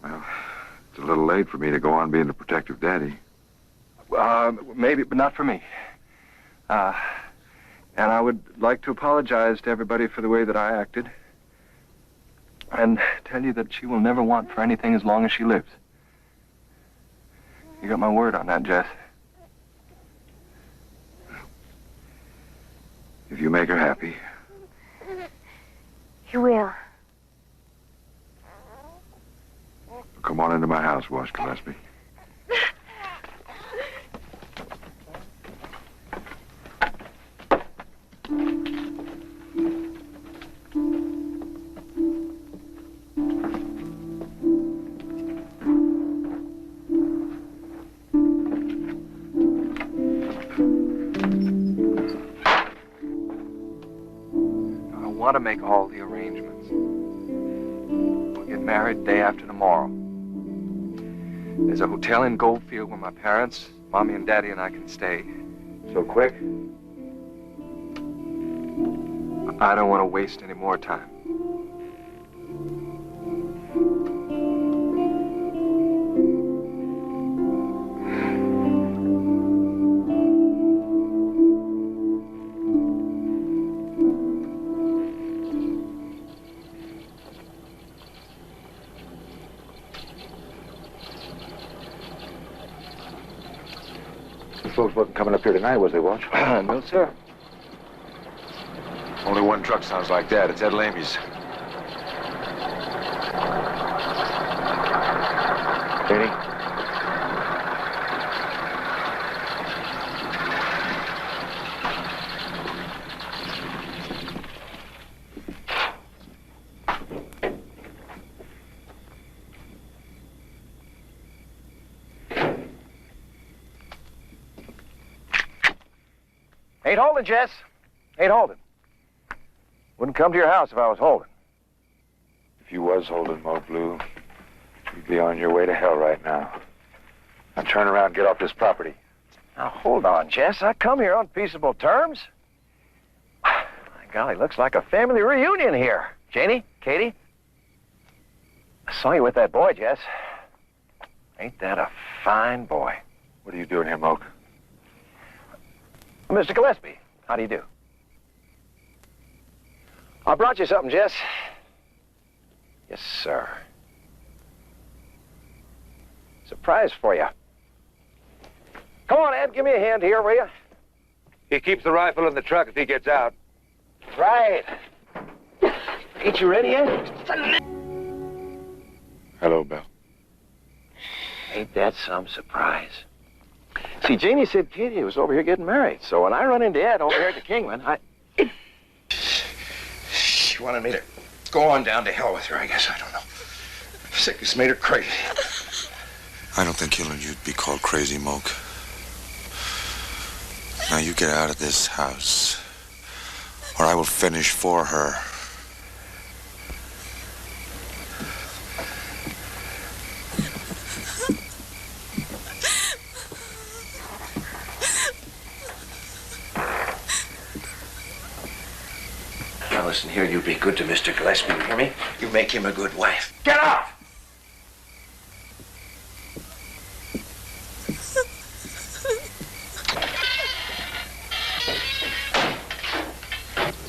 Speaker 2: Well, it's a little late for me to go on being the protective daddy.
Speaker 8: Maybe, but not for me. And I would like to apologize to everybody for the way that I acted. And tell you that she will never want for anything as long as she lives. You got my word on that, Jess.
Speaker 2: If you make her happy.
Speaker 12: You will.
Speaker 2: Come on into my house, Wash Gillespie.
Speaker 8: I want to make all the arrangements. We'll get married day after tomorrow. There's a hotel in Goldfield where my parents, Mommy and Daddy, and I can stay.
Speaker 2: So quick?
Speaker 8: I don't want to waste any more time.
Speaker 4: Folks wasn't coming up here tonight, was they, Watch?
Speaker 8: No, sir.
Speaker 2: Only one truck sounds like that. It's Ed Lamy's.
Speaker 4: Danny?
Speaker 5: Ain't holding, Jess. Ain't holding. Wouldn't come to your house if I was holding.
Speaker 4: If you was holding, Mo Blue, you'd be on your way to hell right now. Now turn around and get off this property.
Speaker 5: Now, hold on, Jess. I come here on peaceable terms. My golly, looks like a family reunion here. Janie, Katie, I saw you with that boy, Jess. Ain't that a fine boy?
Speaker 4: What are you doing here, Moke?
Speaker 5: Mr. Gillespie, how do you do? I brought you something, Jess. Yes, sir. Surprise for you. Come on, Ed, give me a hand here, will you?
Speaker 4: He keeps the rifle in the truck if he gets out.
Speaker 5: Right. Ain't you ready yet?
Speaker 2: Hello, Belle.
Speaker 5: Ain't that some surprise? See, Janie said Katie was over here getting married, so when I run into Ed over here at the Kingman, She wanted me to go on down to hell with her, I guess. I don't know. Sickness made her crazy.
Speaker 2: I don't think killing you'd be called crazy, Moke. Now you get out of this house, or I will finish for her.
Speaker 5: Now listen here, you be good to Mr. Gillespie, you hear me? You make him a good wife. Get out!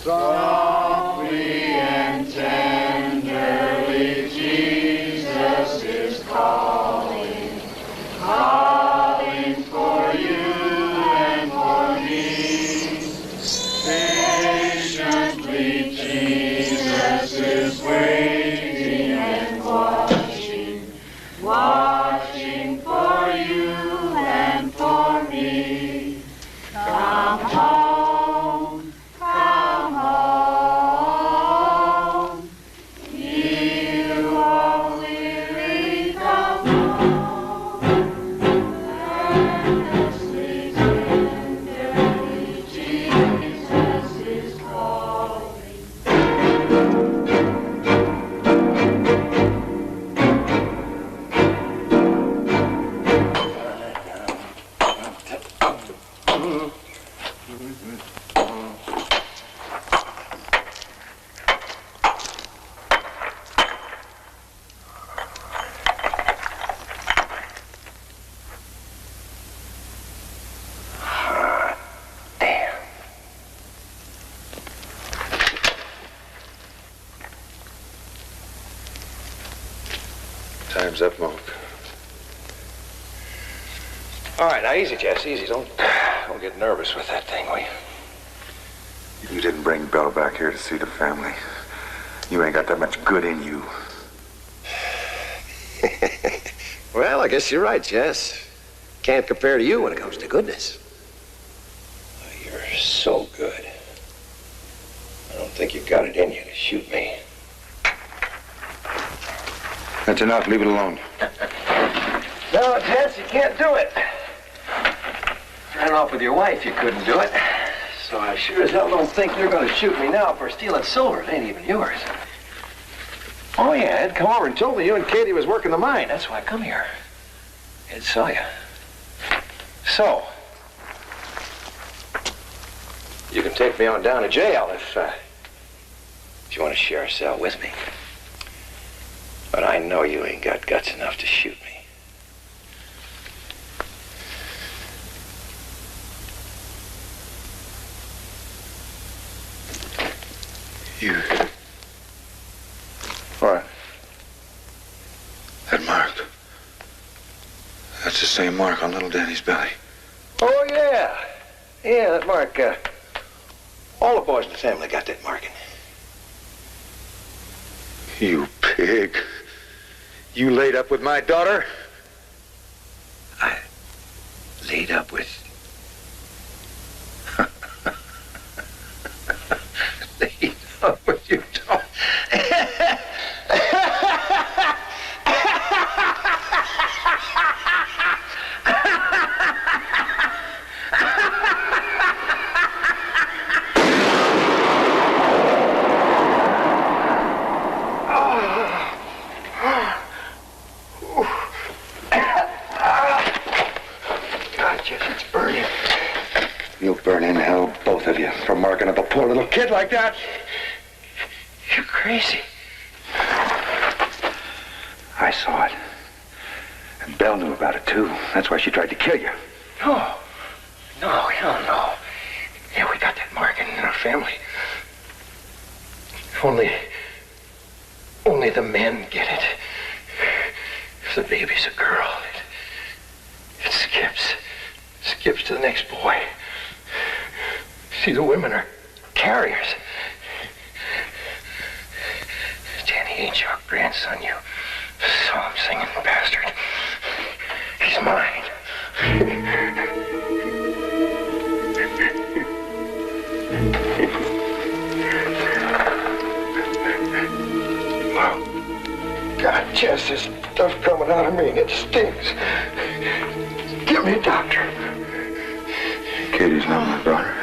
Speaker 7: Softly and tenderly, Jesus is calling, calling for you and for me. Patiently, Jesus is waiting and watching, watching for you and for me. Come home, come home. You are weary, come home. Earnestly, tenderly, Jesus is calling.
Speaker 2: Time's up, Monk.
Speaker 5: All right, now easy, Jess, easy. Don't get nervous with that thing, will you?
Speaker 4: You didn't bring Belle back here to see the family. You ain't got that much good in you.
Speaker 5: Well, I guess you're right, Jess. Can't compare to you when it comes to goodness. You're so good. I don't think you've got it in you to shoot me.
Speaker 2: That's enough. Leave it alone.
Speaker 5: No, Jess, you can't do it. Ran off with your wife, you couldn't do it. So I sure as hell don't think you're going to shoot me now for stealing silver. It ain't even yours. Oh, yeah, Ed come over and told me you and Katie was working the mine. That's why I come here. Ed saw you. So, you can take me on down to jail if you want to share a cell with me. But I know you ain't got guts enough to shoot me.
Speaker 2: You. What? That mark. That's the same mark on little Danny's belly.
Speaker 5: Oh, yeah. Yeah, that mark. All the boys in the family got that marking.
Speaker 2: You pig. You laid up with my daughter?
Speaker 5: I laid up with... laid up with your daughter.
Speaker 2: You'll burn in hell, both of you, for marking up a poor little kid like that.
Speaker 5: You're crazy.
Speaker 4: I saw it. And Belle knew about it, too. That's why she tried to kill you.
Speaker 5: No. No, hell no. Yeah, we got that marking in our family. Only the men get it. If the baby's a girl, it skips to the next boy. See, the women are carriers. Danny ain't your grandson, you psalm-singing bastard. He's mine. Oh, God, Jess, this stuff coming out of me, and it stings. Get me a doctor.
Speaker 2: Katie's not my daughter.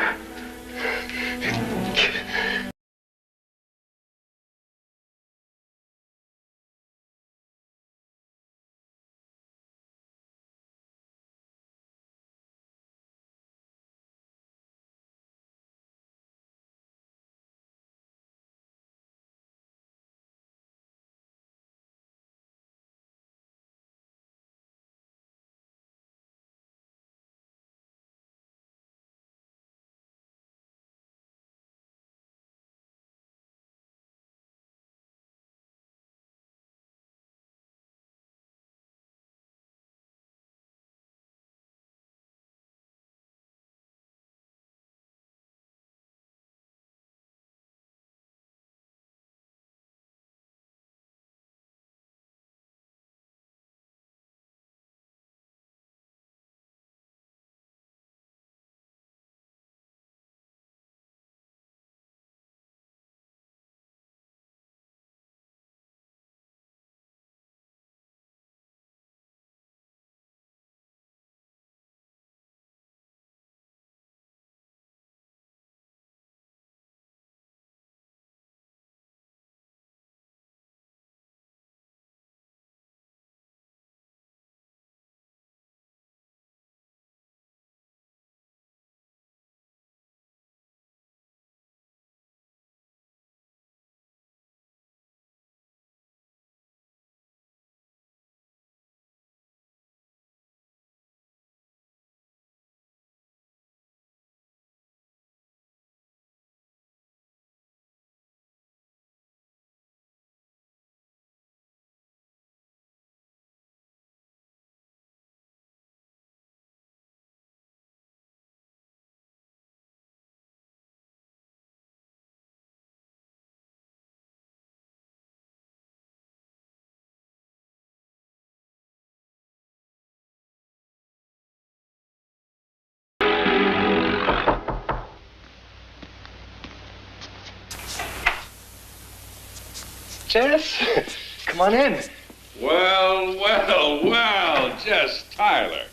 Speaker 8: Jess, come on in.
Speaker 14: Well, well, well, Jess Tyler.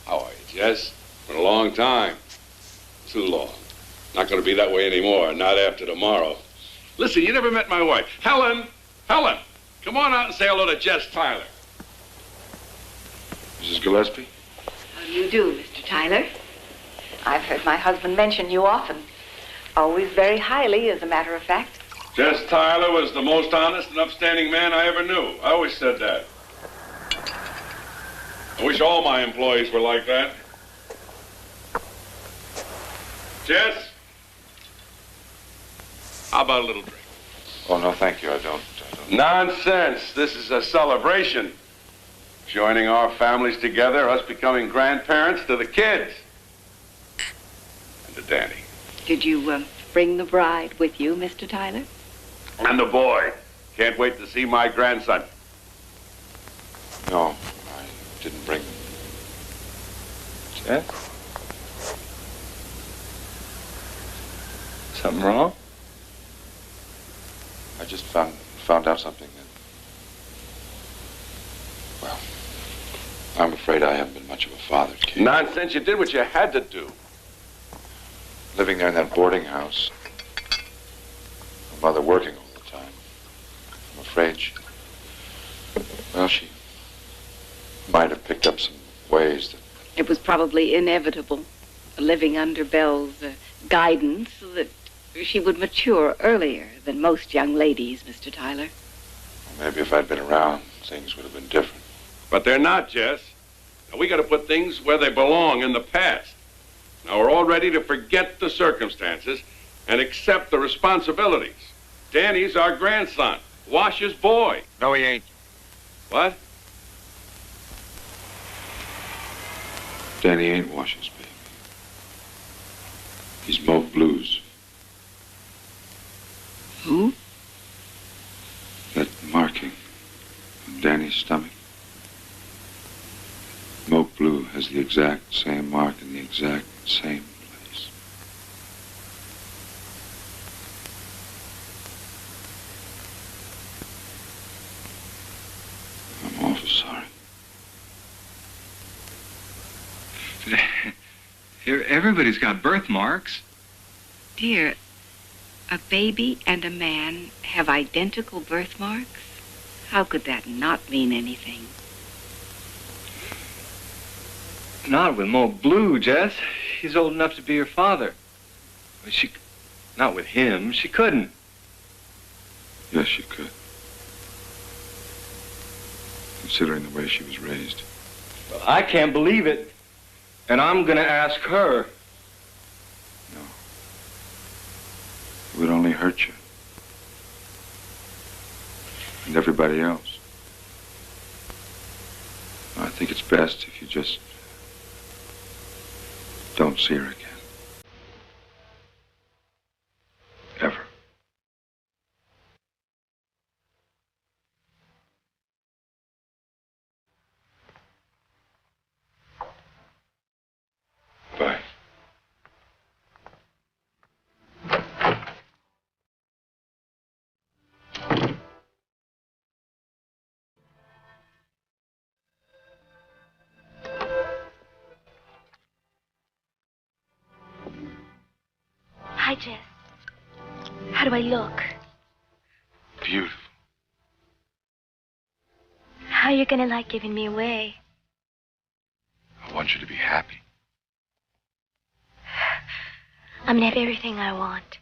Speaker 14: How are you, Jess? Been a long time. Too long. Not going to be that way anymore, not after tomorrow. Listen, you never met my wife. Helen, come on out and say hello to Jess Tyler.
Speaker 2: Mrs. Gillespie?
Speaker 15: How do you do, Mr. Tyler? I've heard my husband mention you often. Always very highly, as a matter of fact.
Speaker 14: Jess Tyler was the most honest and upstanding man I ever knew. I always said that. I wish all my employees were like that. Jess? How about a little drink?
Speaker 2: Oh, no, thank you. I don't.
Speaker 14: Nonsense. This is a celebration. Joining our families together, us becoming grandparents to the kids. And to Danny.
Speaker 15: Did you bring the bride with you, Mr. Tyler?
Speaker 14: And the boy. Can't wait to see my grandson.
Speaker 2: No, I didn't bring them.
Speaker 8: Jess? Something wrong?
Speaker 2: I just found out something that... Well, I'm afraid I haven't been much of a father to Kate.
Speaker 14: Nonsense. You did what you had to do.
Speaker 2: Living there in that boarding house. My mother working all the time. I'm afraid she might have picked up some ways that...
Speaker 15: It was probably inevitable, living under Belle's guidance, that she would mature earlier than most young ladies, Mr. Tyler.
Speaker 2: Well, maybe if I'd been around, things would have been different.
Speaker 14: But they're not, Jess. Now, we got to put things where they belong in the past. Now, we're all ready to forget the circumstances and accept the responsibilities. Danny's our grandson, Wash's boy.
Speaker 4: No, he ain't.
Speaker 14: What?
Speaker 2: Danny ain't Wash's baby. He's Mo Blue's.
Speaker 15: Who?
Speaker 2: That marking on Danny's stomach. Mo Blue has the exact same mark in the exact same place. I'm awful sorry.
Speaker 8: Here, everybody's got birthmarks.
Speaker 15: Dear, a baby and a man have identical birthmarks? How could that not mean anything?
Speaker 8: Not with Mo Blue, Jess. He's old enough to be your father. Not with him. She couldn't.
Speaker 2: Yes, she could. Considering the way she was raised.
Speaker 8: Well, I can't believe it. And I'm gonna ask her.
Speaker 2: No. It would only hurt you. And everybody else. I think it's best if you just don't see her again. Ever. Bye.
Speaker 3: Hi, Jess. How do I look?
Speaker 2: Beautiful.
Speaker 3: How are you gonna like giving me away?
Speaker 2: I want you to be happy.
Speaker 3: I'm gonna have everything I want.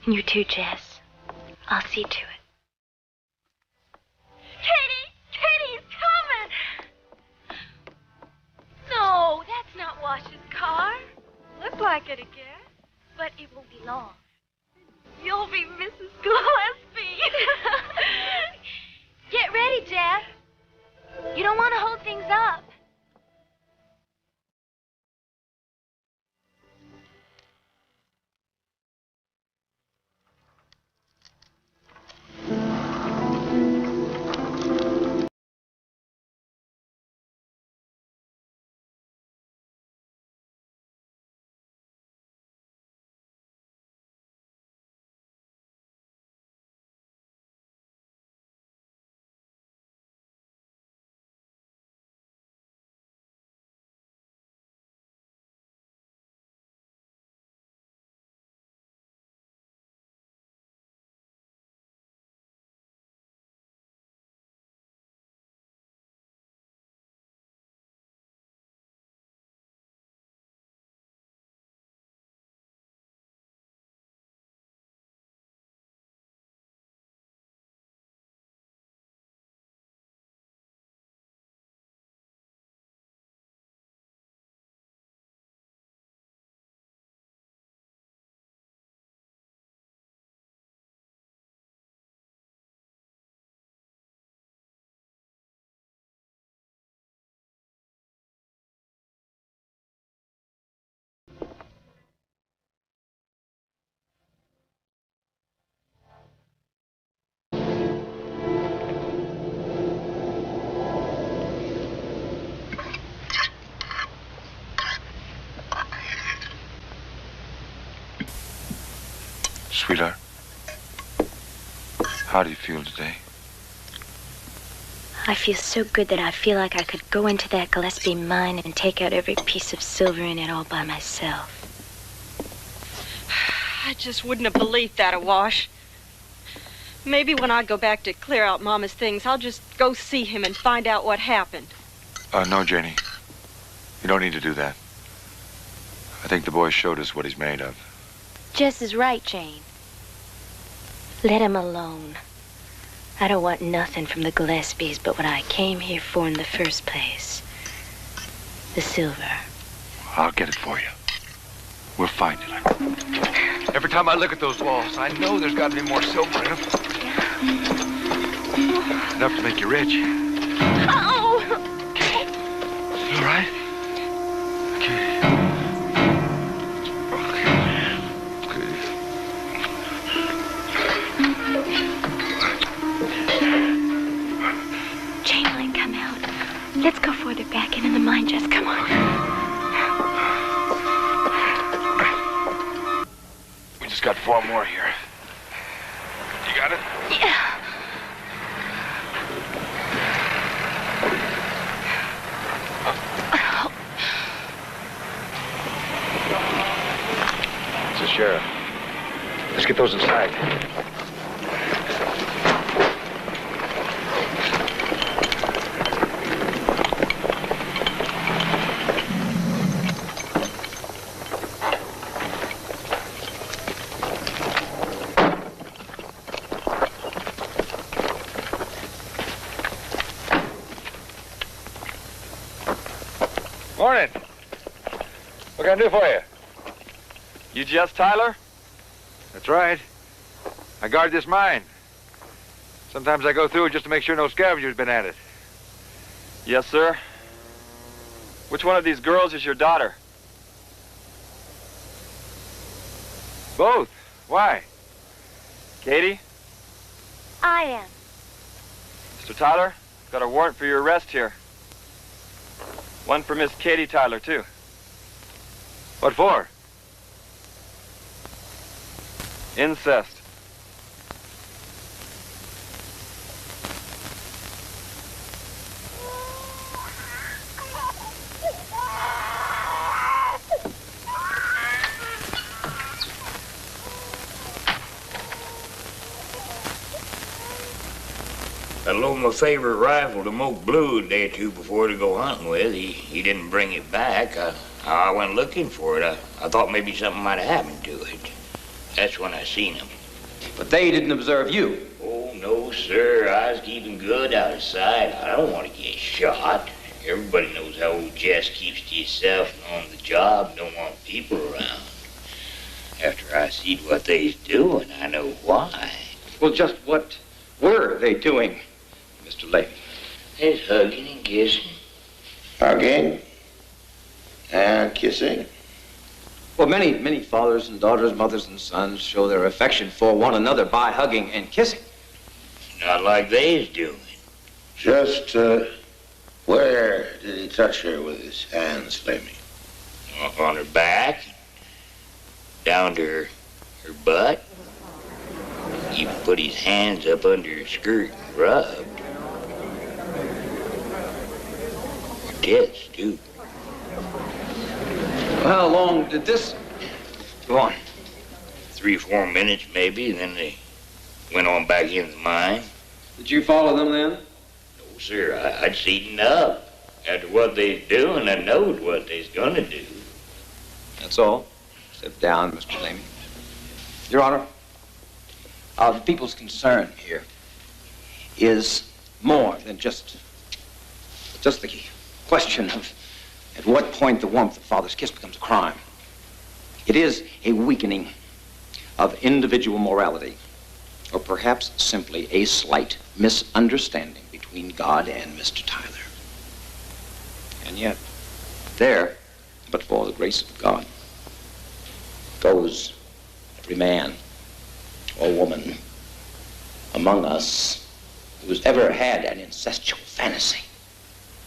Speaker 3: And you too, Jess. I'll see to it. Katie's coming! No, that's not Wash's car. Looks like it, I guess. But it won't be long. You'll be Mrs. Gillespie. Get ready, Jeff. You don't want to hold things up.
Speaker 4: Sweetheart, how do you feel today?
Speaker 13: I feel so good that I feel like I could go into that Gillespie mine and take out every piece of silver in it all by myself.
Speaker 6: I just wouldn't have believed that, Awash. Maybe when I go back to clear out Mama's things, I'll just go see him and find out what happened.
Speaker 4: No, Janie. You don't need to do that. I think the boy showed us what he's made of.
Speaker 13: Jess is right, Jane. Let him alone. I don't want nothing from the Gillespies but what I came here for in the first place. The silver.
Speaker 4: I'll get it for you. We'll find it. Every time I look at those walls, I know there's got to be more silver in them. Enough to make you rich.
Speaker 13: Oh!
Speaker 4: You all right?
Speaker 13: Jane might come out. Let's go further back in the mine, Jess. Come on.
Speaker 4: We just got 4 more here. You got it?
Speaker 13: Yeah.
Speaker 4: It's the sheriff. Let's get those inside.
Speaker 16: Morning. What can I do for you? You Jess Tyler?
Speaker 4: That's right. I guard this mine. Sometimes I go through it just to make sure no scavengers been at it.
Speaker 16: Yes, sir. Which one of these girls is your daughter?
Speaker 4: Both. Why?
Speaker 16: Katie?
Speaker 12: I am.
Speaker 16: Mr. Tyler, got a warrant for your arrest here. One for Miss Katie Tyler, too.
Speaker 4: What for?
Speaker 16: Incest.
Speaker 17: I loaned my favorite rifle to Moke Blue a day or two before to go hunting with. He didn't bring it back. I went looking for it. I thought maybe something might have happened to it. That's when I seen him.
Speaker 18: But they didn't observe you.
Speaker 17: Oh, no, sir. I was keeping good out of sight. I don't want to get shot. Everybody knows how old Jess keeps to himself and on the job. Don't want people around. After I seen what they's doing, I know why.
Speaker 18: Well, just what were they doing, Mr. Levy?
Speaker 17: They's hugging and kissing.
Speaker 11: Hugging and kissing.
Speaker 18: Well, many fathers and daughters, mothers and sons show their affection for one another by hugging and kissing.
Speaker 17: Not like they's doing.
Speaker 11: Just, where did he touch her with his hands, Flamey?
Speaker 17: On her back, down to her butt. He put his hands up under her skirt and rubbed. Her tits, too.
Speaker 18: Well, how long did this go on?
Speaker 17: 3 or 4 minutes, maybe, and then they went on back in the mine.
Speaker 18: Did you follow them then?
Speaker 17: No, sir. I'd seen enough. After what they's doing, I knowed what they's gonna do.
Speaker 18: That's all. Sit down, Mr. Lamy. Your Honor, the people's concern here is more than just the question of at what point the warmth of father's kiss becomes a crime. It is a weakening of individual morality, or perhaps simply a slight misunderstanding between God and Mr. Tyler. And yet, there, but for the grace of God, goes every man or woman among us who's ever had an incestual fantasy.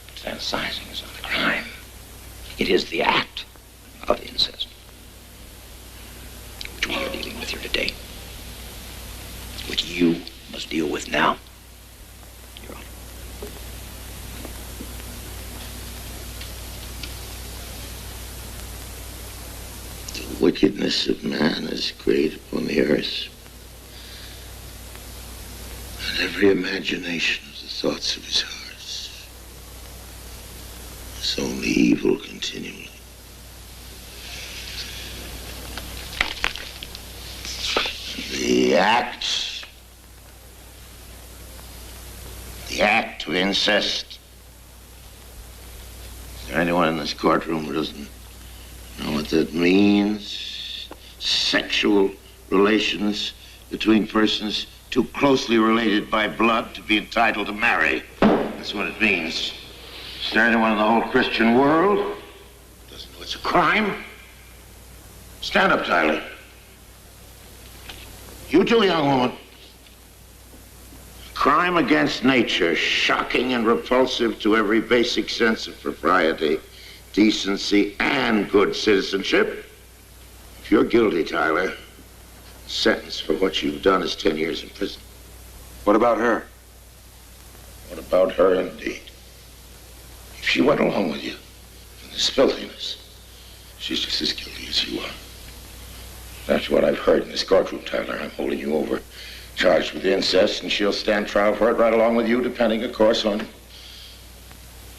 Speaker 18: But fantasizing is not a crime. It is the act of incest, which we are dealing with here today.
Speaker 17: which you must deal with now. Your Honor.
Speaker 11: The wickedness of man is great upon the earth, and every imagination of the thoughts of his heart is only evil continually. The act of incest. Is there anyone in this courtroom who doesn't know what that means? Sexual relations between persons too closely related by blood to be entitled to marry. That's what it means. Is there anyone in the whole Christian world who doesn't know it's a crime? Stand up, Tyler. You too, young woman. Crime against nature, shocking and repulsive to every basic sense of propriety, decency, and good citizenship. If you're guilty, Tyler, the sentence for what you've done is 10 years in prison.
Speaker 2: What about her?
Speaker 11: What about her, indeed? If she went along with you in this filthiness, she's just as guilty as you are. That's what I've heard in this courtroom, Tyler. I'm holding you over, charged with incest, and she'll stand trial for it right along with you, depending, of course, on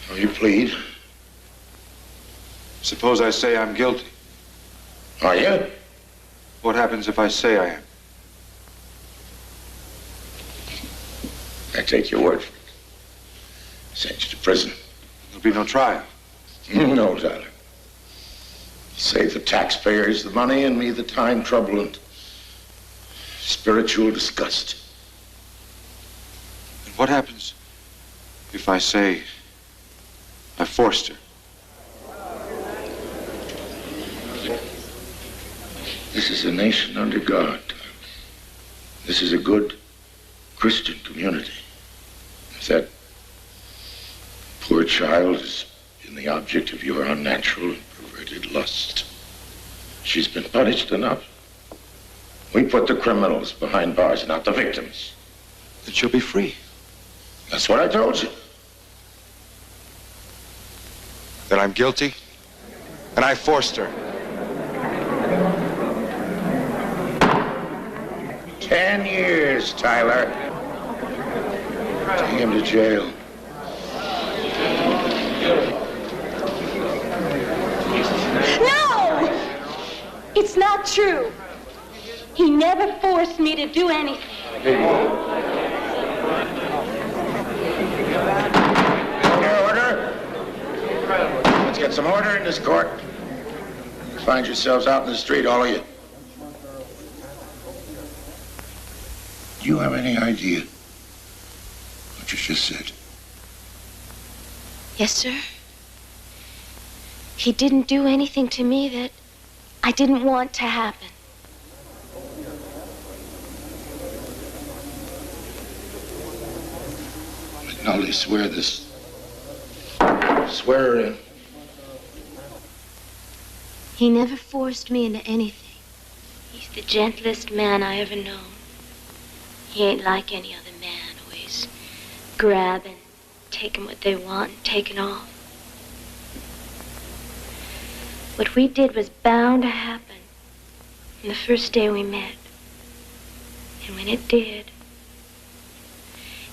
Speaker 11: how you plead.
Speaker 2: Suppose I say I'm guilty.
Speaker 11: Are you?
Speaker 2: What happens if I say I am?
Speaker 11: I take your word for it. Send you to prison.
Speaker 2: There'll be no trial.
Speaker 11: No, Tyler. Save the taxpayers the money and me the time, trouble, and spiritual disgust.
Speaker 2: And what happens if I say I forced her?
Speaker 11: This is a nation under God. This is a good Christian community. If that poor child has been the object of your unnatural and perverted lust, she's been punished enough. We put the criminals behind bars, not the victims.
Speaker 2: Then she'll be free.
Speaker 11: That's what I told you.
Speaker 2: That I'm guilty, and I forced her.
Speaker 11: 10 years, Tyler. Take him to jail.
Speaker 12: No! It's not true. He never forced me to do anything.
Speaker 11: Order. Let's get some order in this court. Find yourselves out in the street, all of you. Do you have any idea what you just said?
Speaker 13: Yes, sir. He didn't do anything to me that I didn't want to happen.
Speaker 11: McNulty, swear this. Swear her in.
Speaker 13: He never forced me into anything. He's the gentlest man I ever known. He ain't like any other man, always grabbing, taking what they want and taking off. What we did was bound to happen from the first day we met. And when it did,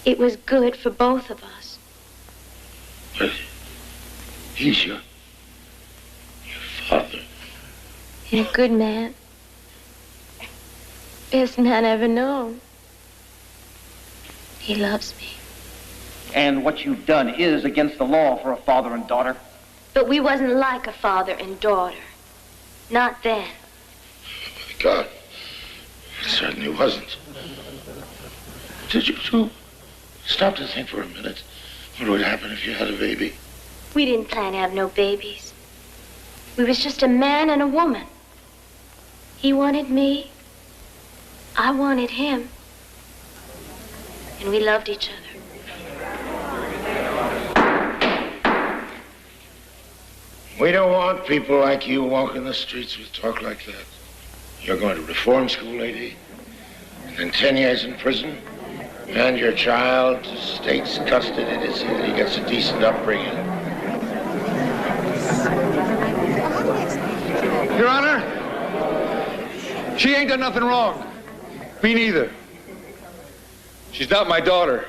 Speaker 13: it was good for both of us.
Speaker 11: But he's your father.
Speaker 13: And a good man. Best man I ever known. He loves me.
Speaker 19: And what you've done is against the law for a father and daughter.
Speaker 13: But we wasn't like a father and daughter. Not then.
Speaker 11: My God. It certainly wasn't. Did you two stop to think for a minute what would happen if you had a baby?
Speaker 13: We didn't plan to have no babies. We was just a man and a woman. He wanted me. I wanted him. And we loved each other.
Speaker 11: We don't want people like you walking the streets with talk like that. You're going to reform school, lady. And 10 years in prison, and your child to state's custody to see that he gets a decent upbringing.
Speaker 8: Your Honor, she ain't done nothing wrong. Me neither. She's not my daughter.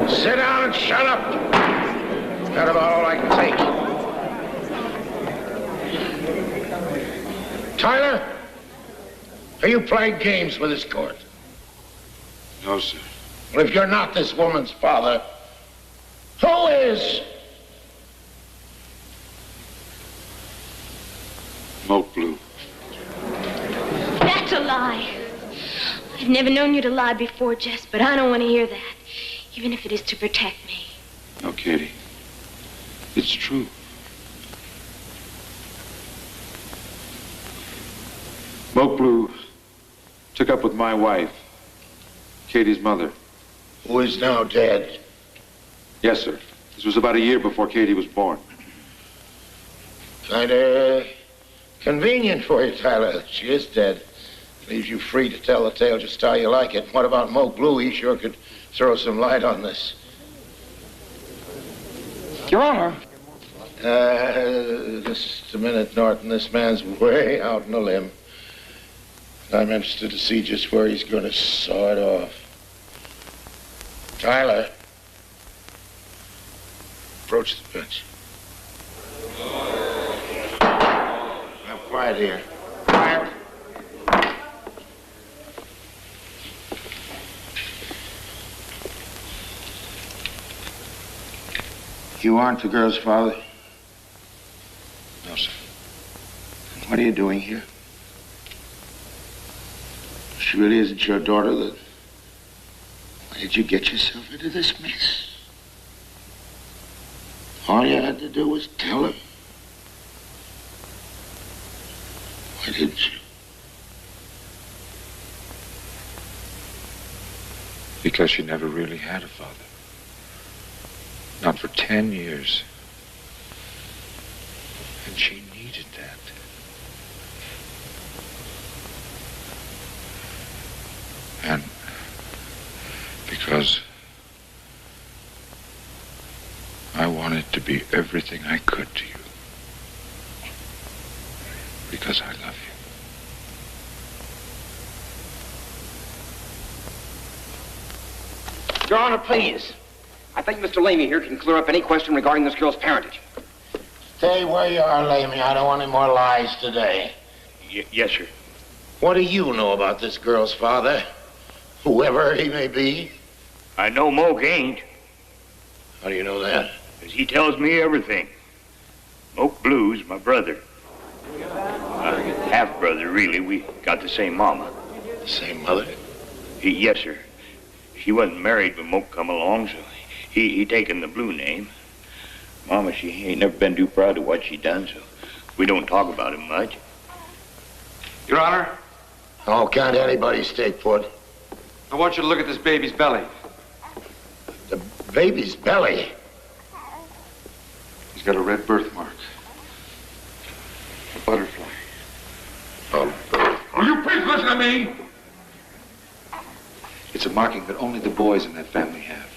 Speaker 11: Sit down and shut up. That's about all I can take. Tyler, are you playing games with this court?
Speaker 2: No, sir.
Speaker 11: Well, if you're not this woman's father, who is?
Speaker 2: Smoke blue.
Speaker 13: That's a lie. I've never known you to lie before, Jess, but I don't want to hear that, even if it is to protect me.
Speaker 2: No, Katie. It's true. Smoke Blue took up with my wife, Katie's mother.
Speaker 11: Who is now dead?
Speaker 2: Yes, sir. This was about a year before Katie was born.
Speaker 11: Kinda convenient for you, Tyler. She is dead. Leaves you free to tell the tale just how you like it. What about Mo Blue? He sure could throw some light on this.
Speaker 19: Your Honor.
Speaker 11: Just a minute, Norton. This man's way out on a limb. I'm interested to see just where he's going to saw it off. Tyler. Approach the bench. Now, quiet here. Quiet. You aren't the girl's father?
Speaker 2: No, sir.
Speaker 11: What are you doing here? She really isn't your daughter, then? Why did you get yourself into this mess? All you had to do was tell her. Why didn't you?
Speaker 2: Because she never really had a father. Not for 10 years. And she needed that. And because I wanted to be everything I could to you. Because I love you.
Speaker 19: Your Honor, please. I think Mr. Lamy here can clear up any question regarding this girl's parentage.
Speaker 11: Stay where you are, Lamy. I don't want any more lies today.
Speaker 17: Yes, sir.
Speaker 11: What do you know about this girl's father? Whoever he may be?
Speaker 17: I know Moke ain't.
Speaker 11: How do you know that?
Speaker 17: 'Cause he tells me everything. Moke Blue's my brother. Half-brother, really. We got the same mama.
Speaker 11: The same mother?
Speaker 17: Yes, sir. She wasn't married when Moke come along, so he taken the Blue name. Mama, she ain't never been too proud of what she done, so we don't talk about him much.
Speaker 8: Your Honor?
Speaker 11: Oh, can't anybody stay put?
Speaker 8: I want you to look at this baby's belly.
Speaker 11: The baby's belly?
Speaker 2: He's got a red birthmark. A butterfly.
Speaker 11: Will you please listen to me?
Speaker 2: It's a marking that only the boys in that family have.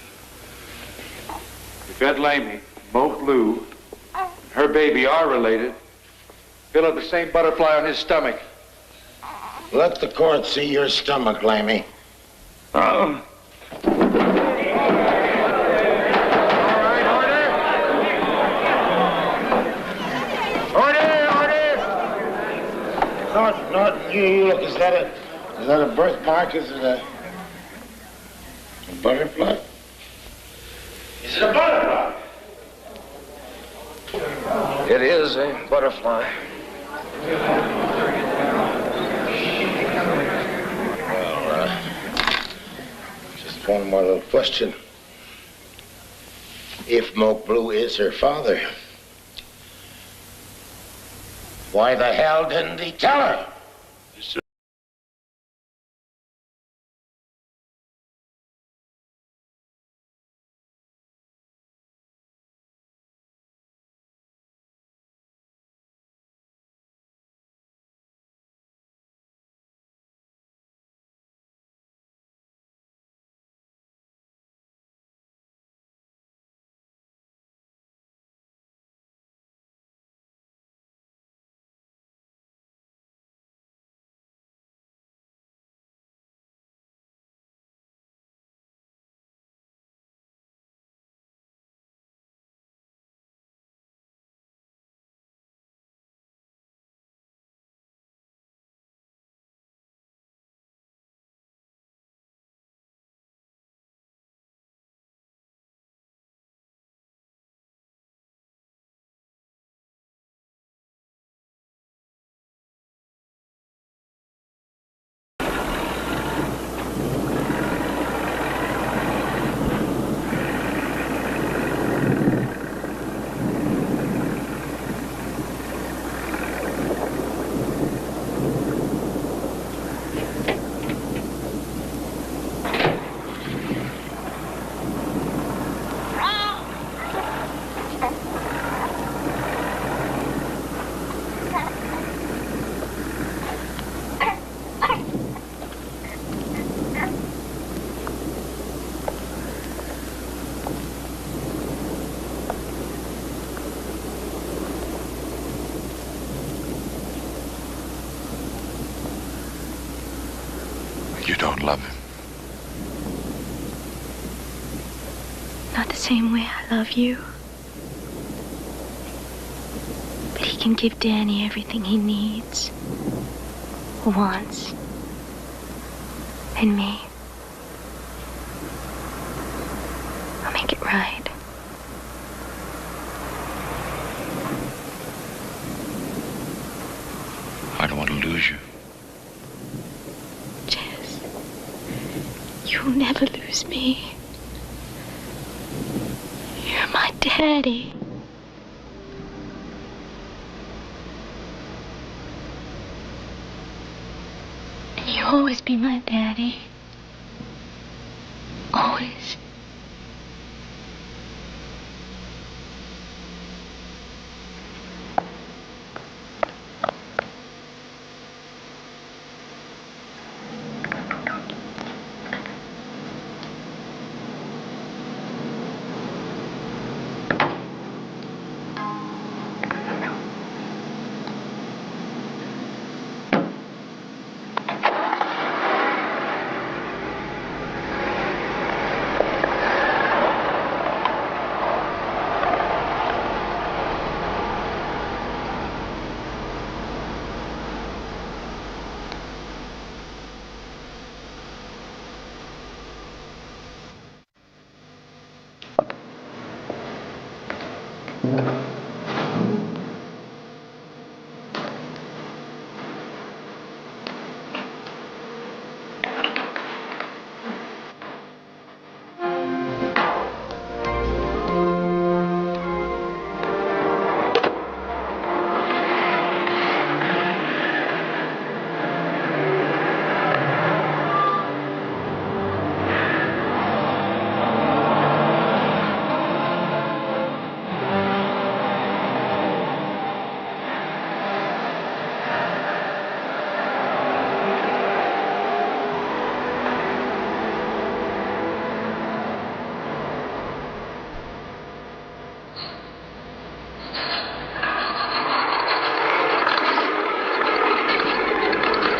Speaker 2: If Ed Lamy, Moke Blue, and her baby are related, he'll have the same butterfly on his stomach.
Speaker 11: Let the court see your stomach, Lamy.
Speaker 17: Oh. Not you. Look, is that a birthmark? Is it a butterfly? Is it a butterfly?
Speaker 5: It is a butterfly.
Speaker 11: Well, just one more little question. If Moke Blue is her father, why the hell didn't he tell her?
Speaker 4: you don't love him.
Speaker 13: Not the same way I love you. But he can give Danny everything he needs, wants, and me. I'll make it right.
Speaker 4: I don't want to lose you.
Speaker 13: Jess, you'll never lose me. You're my daddy. And you'll always be my daddy. Always.